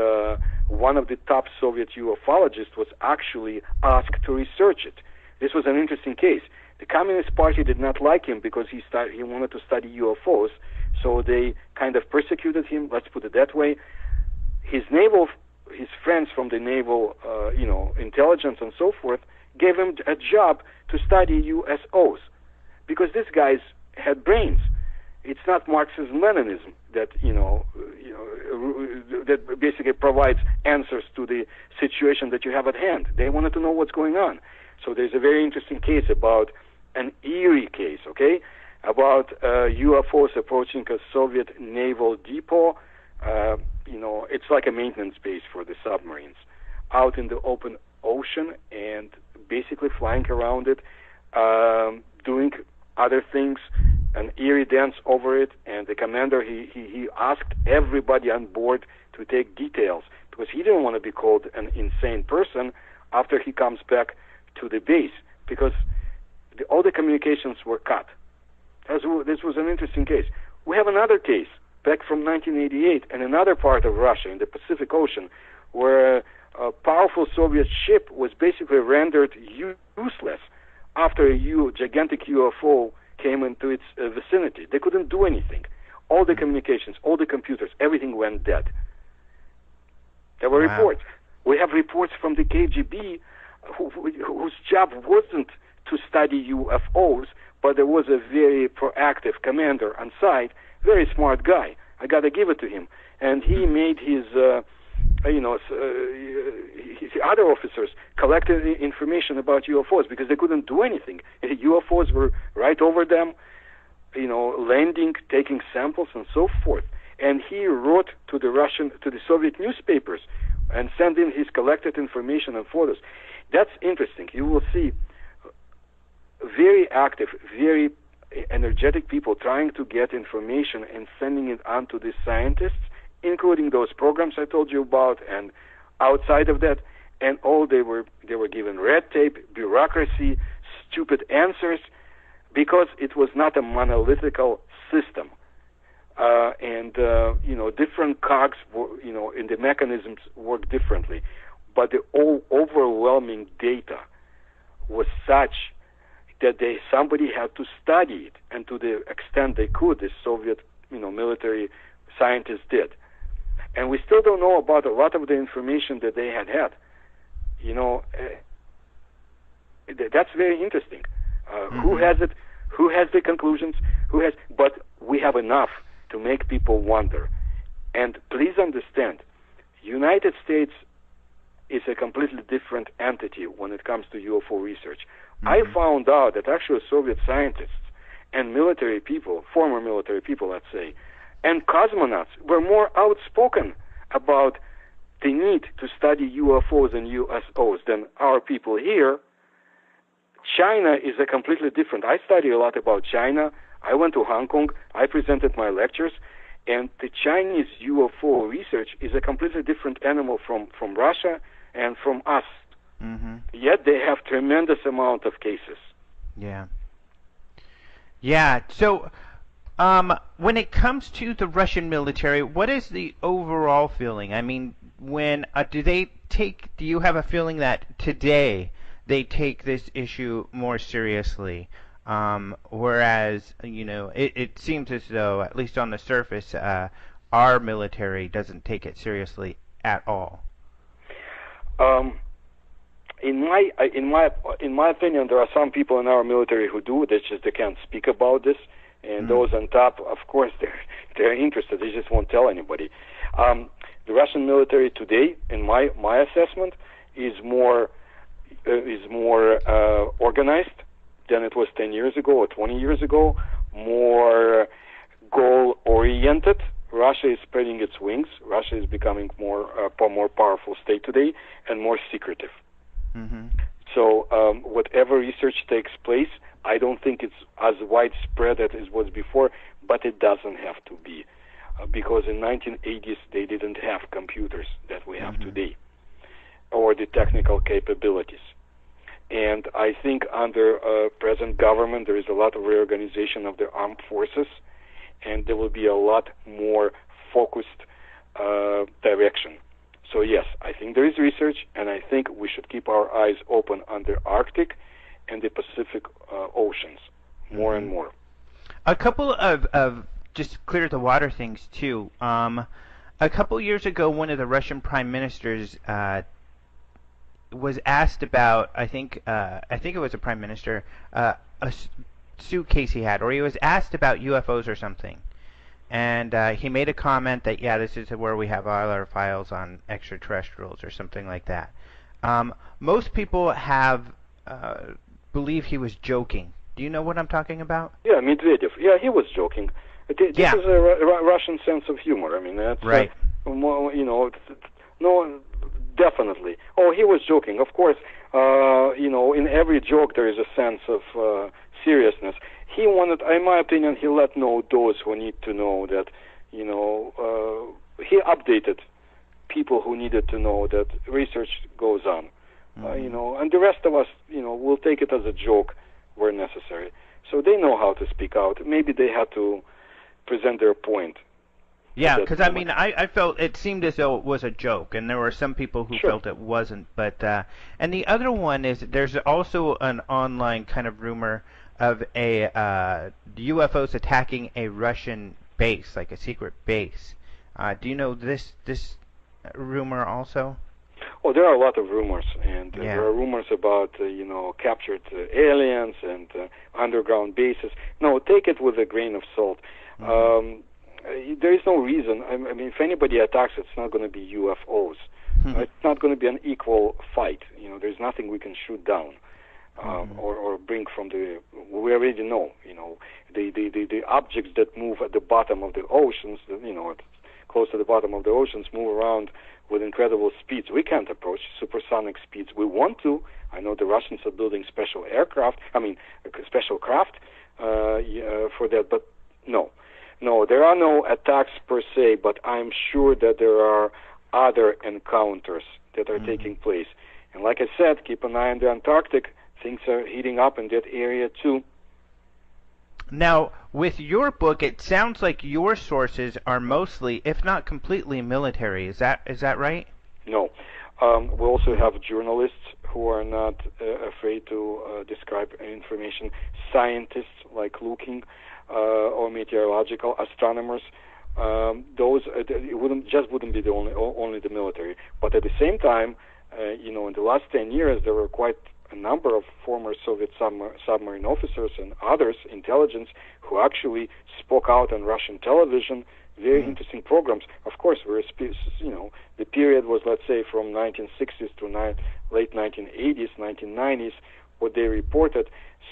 one of the top Soviet ufologists was actually asked to research it. This was an interesting case. The Communist Party did not like him because he wanted to study UFOs, so they kind of persecuted him, let's put it that way. His friends from the naval, intelligence and so forth, gave him a job to study USOs because these guys had brains. It's not Marxism-Leninism that that basically provides answers to the situation that you have at hand. They wanted to know what's going on. So there's a very interesting case about an eerie case, okay, about UFOs approaching a Soviet naval depot. It's like a maintenance base for the submarines out in the open ocean and basically flying around it, doing other things, an eerie dance over it, and the commander, he asked everybody on board to take details because he didn't want to be called an insane person after he comes back to the base because all the communications were cut. This was an interesting case. We have another case back from 1988 in another part of Russia in the Pacific Ocean where a powerful Soviet ship was basically rendered useless after a gigantic UFO came into its vicinity. They couldn't do anything. All the communications, all the computers, everything went dead. There were reports. We have reports from the KGB whose job wasn't to study UFOs, but there was a very proactive commander on site, very smart guy. I got to give it to him. And he made his other officers collected information about UFOs because they couldn't do anything. UFOs were right over them, landing, taking samples, and so forth. And he wrote to the Soviet newspapers and sent in his collected information and photos. That's interesting. You will see very active, very energetic people trying to get information and sending it on to the scientists, including those programs I told you about, and outside of that, and they were given red tape, bureaucracy, stupid answers, because it was not a monolithical system, different cogs, in the mechanisms work differently, but the overwhelming data was such that somebody had to study it, and to the extent they could, the Soviet, military scientists did. And we still don't know about a lot of the information that they had. That's very interesting. Who has it? Who has the conclusions? But we have enough to make people wonder. And please understand, United States is a completely different entity when it comes to UFO research. I found out that actually Soviet scientists and military people, former military people, let's say, and cosmonauts were more outspoken about the need to study UFOs and USOs than our people here. China is a completely different. I study a lot about China. I went to Hong Kong. I presented my lectures. And the Chinese UFO research is a completely different animal from Russia and from us. Mm-hmm. Yet they have tremendous amount of cases. Yeah. Yeah. So when it comes to the Russian military, what is the overall feeling? I mean, do you have a feeling that today they take this issue more seriously? Whereas, it seems as though, at least on the surface, our military doesn't take it seriously at all. in my opinion, there are some people in our military who do. They can't speak about this, and those on top, of course, they're interested. They just won't tell anybody. The Russian military today, in my assessment, is more organized than it was 10 years ago or 20 years ago. More goal-oriented. Russia is spreading its wings. Russia is becoming more powerful state today, and more secretive. Mm-hmm. So whatever research takes place, I don't think it's as widespread as it was before, but it doesn't have to be, because in 1980s they didn't have computers that we have today, or the technical capabilities. And I think under present government there is a lot of reorganization of the armed forces, and there will be a lot more focused direction. So yes, I think there is research, and I think we should keep our eyes open on the Arctic and the Pacific oceans more and more. A couple of just clear the water things too. A couple years ago, one of the Russian prime ministers was asked about, I think it was a prime minister, a suitcase he had, or he was asked about UFOs or something. And he made a comment that, yeah, this is where we have all our files on extraterrestrials or something like that. Most people believe he was joking. Do you know what I'm talking about? Yeah, Medvedev. Yeah, he was joking. This is a Russian sense of humor. I mean, that's right. No, definitely. Oh, he was joking. Of course, in every joke there is a sense of seriousness. He wanted, in my opinion, he let know those who need to know that, he updated people who needed to know that research goes on, and the rest of us, will take it as a joke where necessary. So they know how to speak out. Maybe they had to present their point. Yeah, because I mean, I felt it seemed as though it was a joke, and there were some people who felt it wasn't. But and the other one is there's also an online kind of rumor of UFOs attacking a Russian base, like a secret base. Do you know this rumor also? Oh, there are a lot of rumors, and there are rumors about captured aliens and underground bases. No, take it with a grain of salt. There is no reason. I mean, if anybody attacks, it's not going to be UFOs. It's not going to be an equal fight. There's nothing we can shoot down or bring from the. We already know. The objects that move at the bottom of the oceans, close to the bottom of the oceans, move around with incredible speeds. We can't approach supersonic speeds. We want to. I know the Russians are building special craft for that, but no. No, there are no attacks per se, but I'm sure that there are other encounters that are taking place. And like I said, keep an eye on the Antarctic. Things are heating up in that area too. Now, with your book, it sounds like your sources are mostly, if not completely, military. Is that right? No. We also have journalists who are not afraid to describe information. Scientists like Looking, or meteorological astronomers. Those it wouldn't be the only the military. But at the same time, in the last 10 years, there were quite a number of former Soviet submarine officers and others, intelligence, who actually spoke out on Russian television. Very interesting programs. Of course, the period was, let's say, from 1960s to late 1980s, 1990s. What they reported.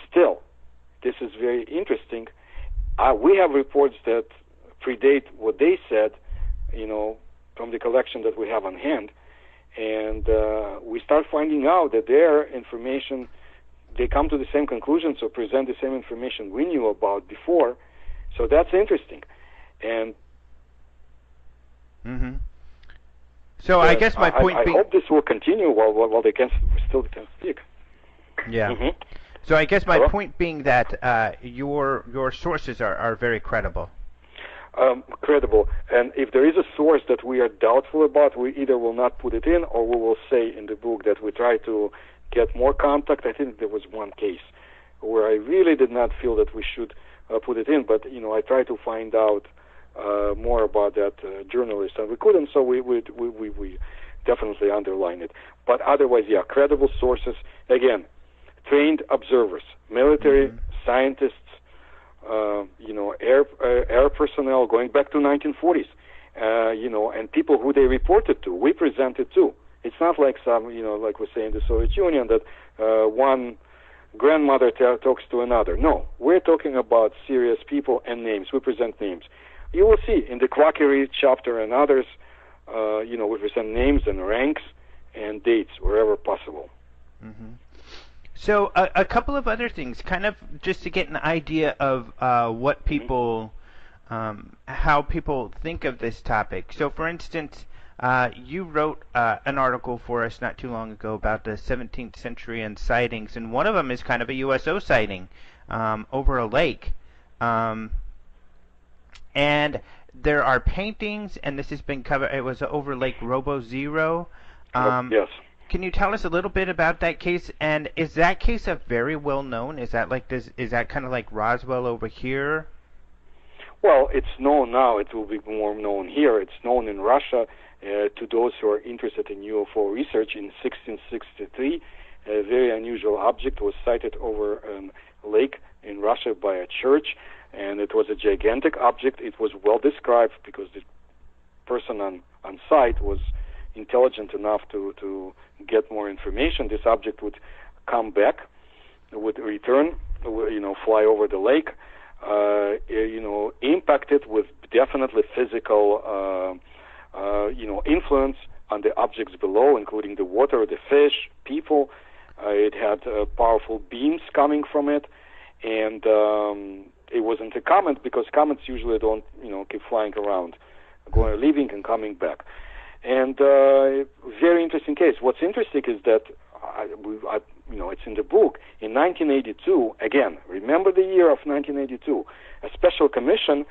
Still, this is very interesting. We have reports that predate what they said, from the collection that we have on hand. And we start finding out that their information, they come to the same conclusions or present the same information we knew about before. So that's interesting. And so I guess my point I hope this will continue while they still can speak. Yeah. So I guess my point being that your sources are very credible. Credible. And if there is a source that we are doubtful about, we either will not put it in, or we will say in the book that we try to get more contact. I think there was one case where I really did not feel that we should put it in, but I tried to find out more about that journalist, and we couldn't. So we definitely underline it. But otherwise, yeah, credible sources, again, trained observers, military, scientists, air personnel going back to 1940s, and people who they reported to. We presented to. It's not like some, like we say in the Soviet Union, that one grandmother talks to another. No, we're talking about serious people and names. We present names. You will see in the quackery chapter and others, we present names and ranks and dates wherever possible. Mm-hmm. So a couple of other things, kind of just to get an idea of what people, how people think of this topic. So, for instance, you wrote an article for us not too long ago about the 17th century and sightings, and one of them is kind of a USO sighting over a lake. And there are paintings, and this has been covered. It was over Lake Robo Zero. Yes. Can you tell us a little bit about that case? And is that case a very well known? Is that kind of like Roswell over here? Well, it's known now. It will be more known here. It's known in Russia to those who are interested in UFO research. In 1663, a very unusual object was sighted over a lake in Russia by a church, and it was a gigantic object. It was well described because the person on site was intelligent enough to get more information. This object would come back, would return, fly over the lake, impacted with definitely physical, influence on the objects below, including the water, the fish, people. It had powerful beams coming from it, and it wasn't a comet because comets usually don't, keep flying around, leaving and coming back. And very interesting case. What's interesting is that, it's in the book. In 1982, again, remember the year of 1982, a special commission,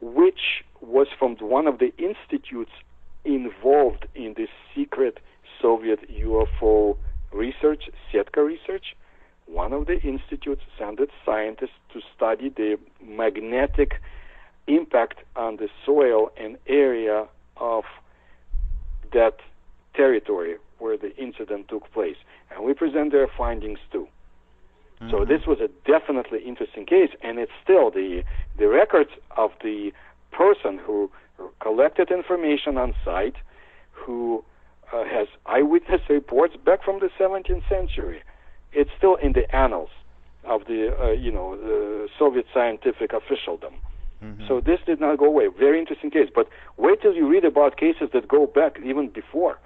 which was from one of the institutes involved in the secret Soviet UFO research, Setka research, one of the institutes sent scientists to study the magnetic impact on the soil and area of that territory where the incident took place, and we present their findings too. Mm-hmm. So this was a definitely interesting case, and it's still the records of the person who collected information on site, who has eyewitness reports back from the 17th century. It's still in the annals of the Soviet scientific officialdom. Mm-hmm. So this did not go away. Very interesting case. But wait till you read about cases that go back even before,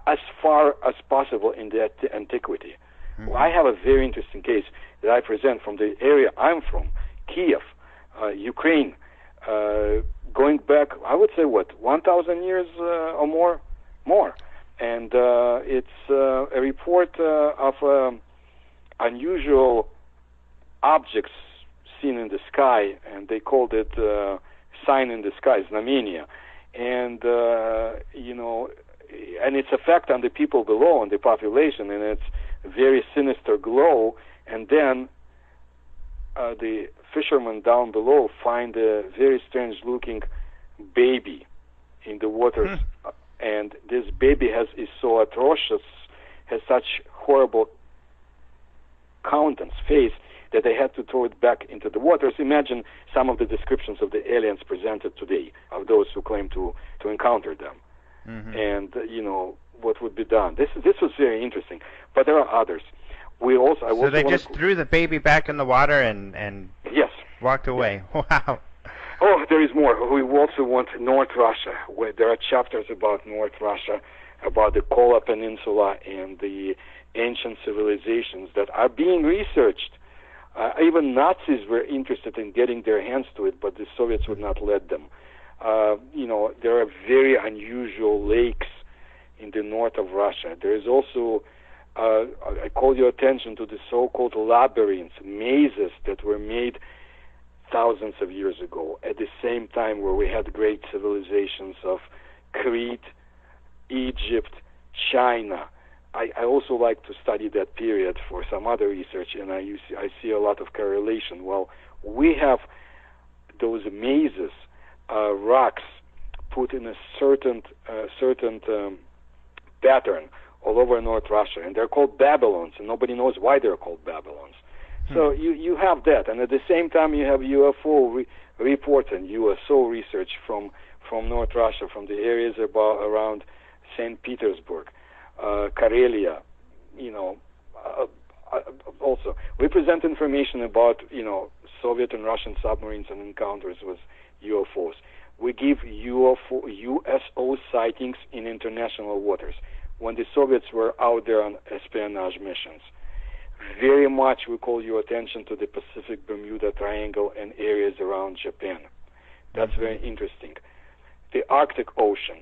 as far as possible in the antiquity. Mm-hmm. I have a very interesting case that I present from the area I'm from, Kiev, Ukraine, going back, I would say, 1,000 years or more. And it's a report of unusual objects seen in the sky, and they called it sign in the sky, znamenia, and and its effect on the people below, on the population, and it's very sinister glow. And then the fishermen down below find a very strange-looking baby in the waters, and this baby is so atrocious, has such horrible countenance, face, that they had to throw it back into the waters. Imagine some of the descriptions of the aliens presented today, of those who claim to encounter them. Mm-hmm. And, what would be done. This was very interesting. But there are others. So they just threw the baby back in the water and yes, walked away. Yes. Wow. Oh, there is more. We also want North Russia, where there are chapters about North Russia, about the Kola Peninsula and the ancient civilizations that are being researched. Even Nazis were interested in getting their hands to it, but the Soviets would not let them. There are very unusual lakes in the north of Russia. There is also, I call your attention to the so-called labyrinths, mazes that were made thousands of years ago, at the same time where we had great civilizations of Crete, Egypt, China. I also like to study that period for some other research, and I see a lot of correlation. Well, we have those mazes, rocks put in a certain pattern all over North Russia, and they're called Babylons, and nobody knows why they're called Babylons. So you have that, and at the same time you have UFO reports and USO research from North Russia, from the areas around St. Petersburg, Karelia, also. We present information about, Soviet and Russian submarines and encounters with UFOs. We give USO sightings in international waters when the Soviets were out there on espionage missions. Very much we call your attention to the Pacific Bermuda Triangle and areas around Japan. That's very interesting. The Arctic Ocean.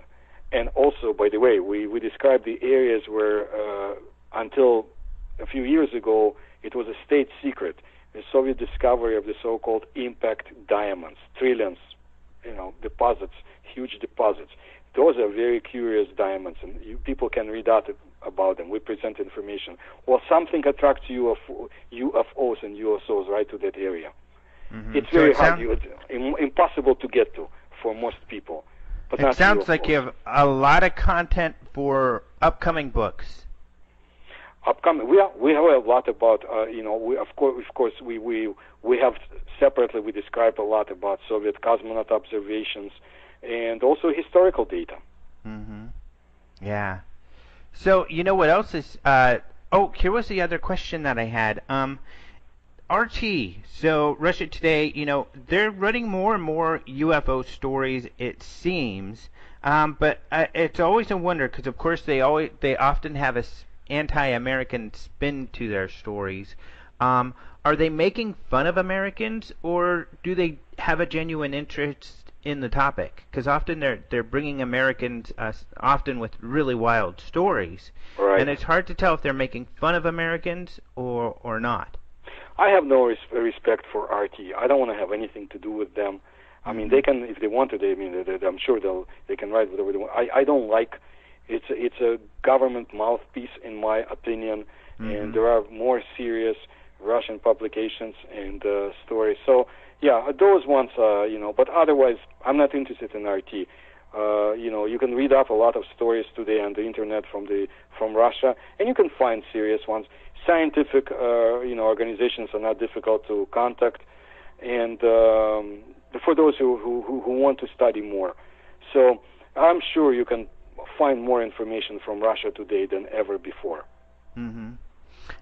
And also, by the way, we describe the areas where until a few years ago it was a state secret, the Soviet discovery of the so-called impact diamonds, trillions, deposits, huge deposits. Those are very curious diamonds, and people can read about them. We present information. Well, something attracts UFOs and USOs right to that area. Mm-hmm. It's very hard, impossible to get to for most people. But it sounds like you have a lot of content for upcoming books. We have a lot about we have separately, we describe a lot about Soviet cosmonaut observations and also historical data. Mm-hmm. Yeah. So what else is? Here was the other question that I had. RT. So Russia Today, they're running more and more UFO stories, it seems. But it's always a wonder because, of course, they often have a anti-American spin to their stories. Are they making fun of Americans, or do they have a genuine interest in the topic? Because often they're bringing Americans, often with really wild stories, right. And it's hard to tell if they're making fun of Americans or not. I have no respect for RT. I don't want to have anything to do with them. I mean, they can, if they want to. I'm sure they can write whatever they want. I don't like. It's a government mouthpiece, in my opinion, and there are more serious Russian publications and stories. So yeah, those ones, But otherwise, I'm not interested in RT. You can read up a lot of stories today on the internet from Russia, and you can find serious ones. Scientific, organizations are not difficult to contact, and for those who want to study more. So I'm sure you can find more information from Russia today than ever before. Mm-hmm.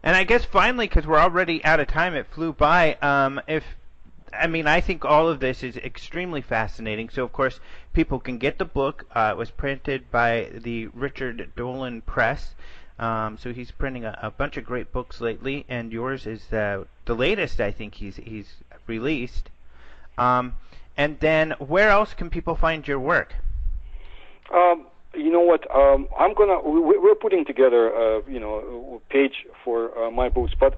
And I guess finally, because we're already out of time, it flew by. I think all of this is extremely fascinating. So, of course, people can get the book. It was printed by the Richard Dolan Press. So he's printing a bunch of great books lately, and yours is the latest, I think, he's released. And then where else can people find your work? You know what? We're putting together a page for my books, but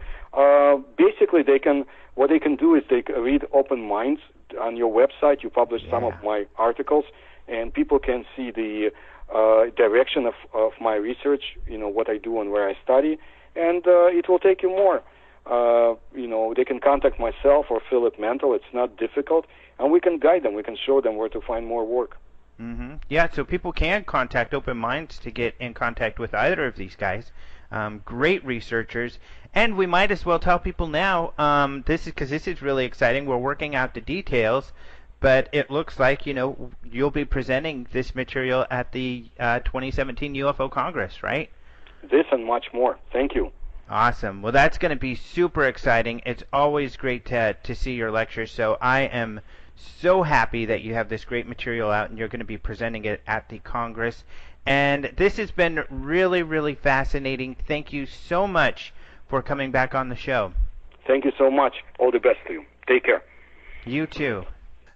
basically what they can do is they can read Open Minds on your website. You publish some of my articles, and people can see the direction of my research, what I do and where I study, and it will take you more. They can contact myself or Philip Mantle. It's not difficult, and we can guide them. We can show them where to find more work. Mm-hmm. Yeah, so people can contact Open Minds to get in contact with either of these guys. Great researchers. And we might as well tell people now, this is really exciting. We're working out the details, but it looks like, you'll be presenting this material at the 2017 UFO Congress, right? This and much more. Thank you. Awesome. Well, that's going to be super exciting. It's always great to see your lectures, so I am so happy that you have this great material out and you're going to be presenting it at the Congress. And this has been really, really fascinating. Thank you so much for coming back on the show. Thank you so much. All the best to you. Take care. You too.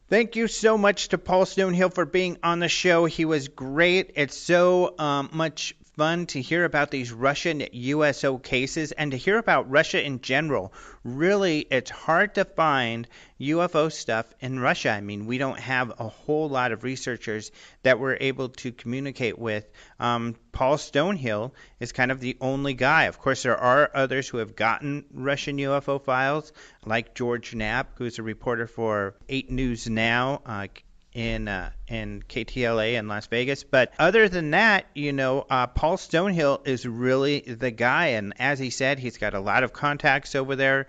Thank you so much to Paul Stonehill for being on the show. He was great. It's so much fun to hear about these Russian USO cases and to hear about Russia in general. Really, it's hard to find UFO stuff in Russia. I mean, we don't have a whole lot of researchers that we're able to communicate with. Paul Stonehill is kind of the only guy. Of course, there are others who have gotten Russian UFO files, like George Knapp, who's a reporter for 8 News Now. in KTLA in Las Vegas. But other than that, Paul Stonehill is really the guy. And as he said, he's got a lot of contacts over there.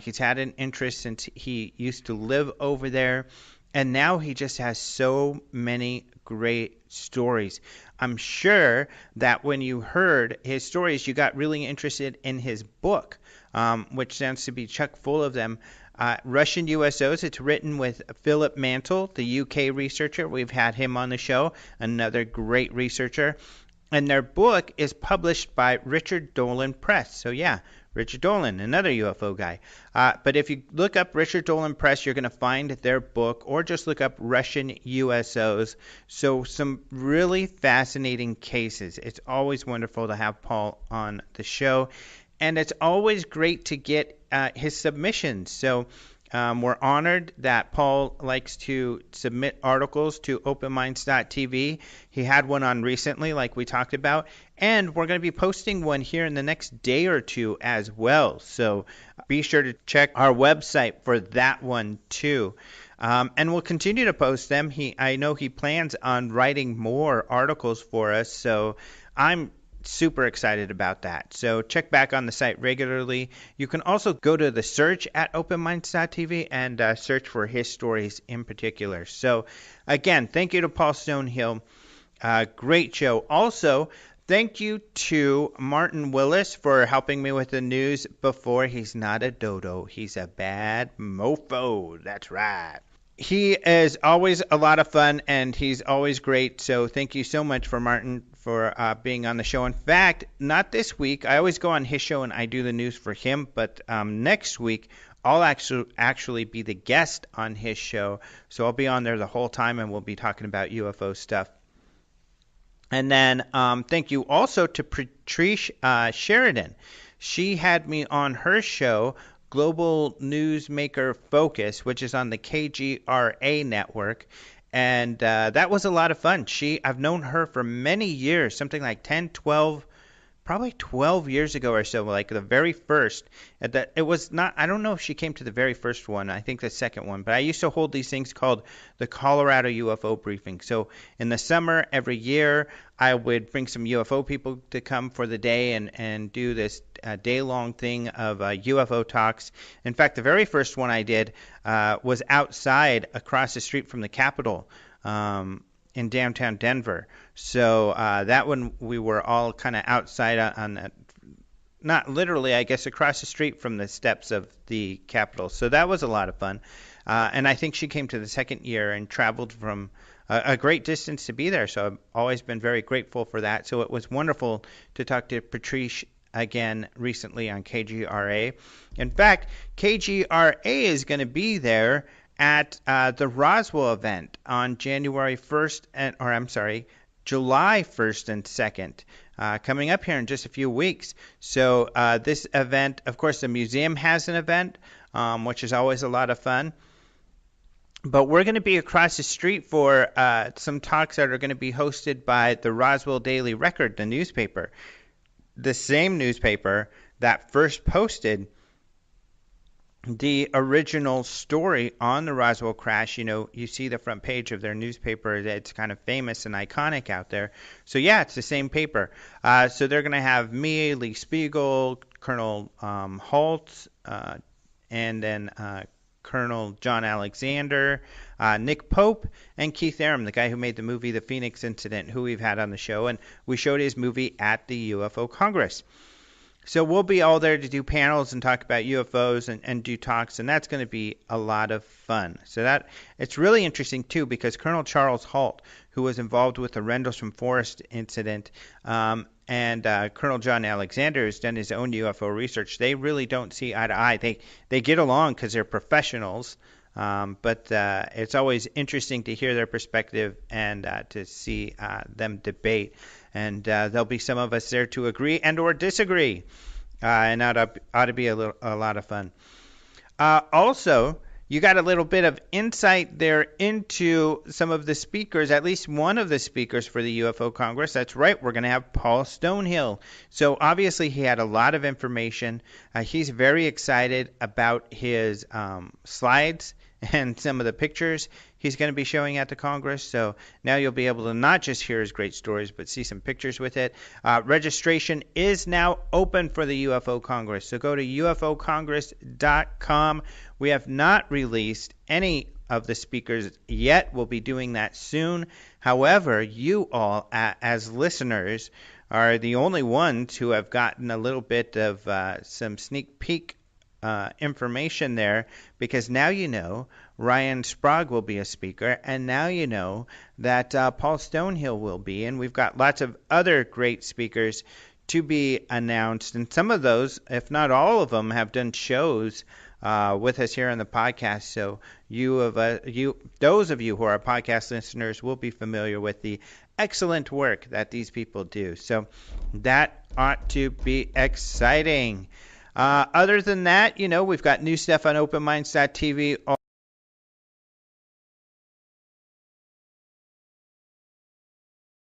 He's had an interest since he used to live over there. And now he just has so many great stories. I'm sure that when you heard his stories, you got really interested in his book, which sounds to be chock full of them. Russian USOs. It's written with Philip Mantle, the UK researcher. We've had him on the show, another great researcher. And their book is published by Richard Dolan Press. So yeah, Richard Dolan, another UFO guy. But if you look up Richard Dolan Press, you're going to find their book, or just look up Russian USOs. So some really fascinating cases. It's always wonderful to have Paul on the show. And it's always great to get his submissions. So we're honored that Paul likes to submit articles to openminds.tv. He had one on recently, like we talked about. And we're going to be posting one here in the next day or two as well. So be sure to check our website for that one too. And we'll continue to post them. I know he plans on writing more articles for us. So I'm super excited about that. So check back on the site regularly. You can also go to the search at openminds.tv and search for his stories in particular. So again, thank you to Paul Stonehill. Great show. Also, thank you to Martin Willis for helping me with the news before. He's not a dodo. He's a bad mofo. That's right. He is always a lot of fun, and he's always great. So thank you so much for Martin for being on the show. In fact, not this week. I always go on his show and I do the news for him. But next week, I'll actually be the guest on his show. So I'll be on there the whole time, and we'll be talking about UFO stuff. And then thank you also to Patrice Sheridan. She had me on her show, Global Newsmaker Focus, which is on the KGRA network. And that was a lot of fun. I've known her for many years, something like 10, 12, probably 12 years ago or so, like the very first. It was not, I don't know if she came to the very first one. I think the second one. But I used to hold these things called the Colorado UFO Briefing. So in the summer, every year, I would bring some UFO people to come for the day and do this day-long thing of UFO talks. In fact, the very first one I did was outside across the street from the Capitol in downtown Denver. So that one we were all kind of outside on not literally, I guess, across the street from the steps of the Capitol. So that was a lot of fun. And I think she came to the second year and traveled from a great distance to be there. So I've always been very grateful for that. So it was wonderful to talk to Patrice again recently on KGRA. In fact, KGRA is going to be there at the Roswell event on July 1st and 2nd, coming up here in just a few weeks. So this event, of course, the museum has an event, which is always a lot of fun. But we're going to be across the street for some talks that are going to be hosted by the Roswell Daily Record, the newspaper. The same newspaper that first posted the original story on the Roswell crash. You see the front page of their newspaper. It's kind of famous and iconic out there. So yeah, it's the same paper. So they're going to have me, Lee Spiegel, Colonel Halt, and then Colonel John Alexander, Nick Pope, and Keith Aram, the guy who made the movie The Phoenix Incident, who we've had on the show. And we showed his movie at the UFO Congress. So we'll be all there to do panels and talk about UFOs and do talks, and that's going to be a lot of fun. So it's really interesting, too, because Colonel Charles Halt, who was involved with the Rendlesham Forest incident, and Colonel John Alexander, who's done his own UFO research, they really don't see eye to eye. They get along because they're professionals, but it's always interesting to hear their perspective and to see them debate. And there'll be some of us there to agree and or disagree, and that ought to be a lot of fun. Also, you got a little bit of insight there into some of the speakers, at least one of the speakers for the UFO Congress. That's right, we're going to have Paul Stonehill. So obviously he had a lot of information. He's very excited about his slides and some of the pictures he's going to be showing at the Congress. So now you'll be able to not just hear his great stories, but see some pictures with it. Registration is now open for the UFO Congress. So go to ufocongress.com. We have not released any of the speakers yet. We'll be doing that soon. However, you all, as listeners, are the only ones who have gotten a little bit of some sneak peek information there, because now you know Ryan Sprague will be a speaker, and now you know that Paul Stonehill will be, and we've got lots of other great speakers to be announced, and some of those, if not all of them, have done shows with us here on the podcast. So those of you who are podcast listeners will be familiar with the excellent work that these people do. So that ought to be exciting. Other than that, we've got new stuff on openminds.tv.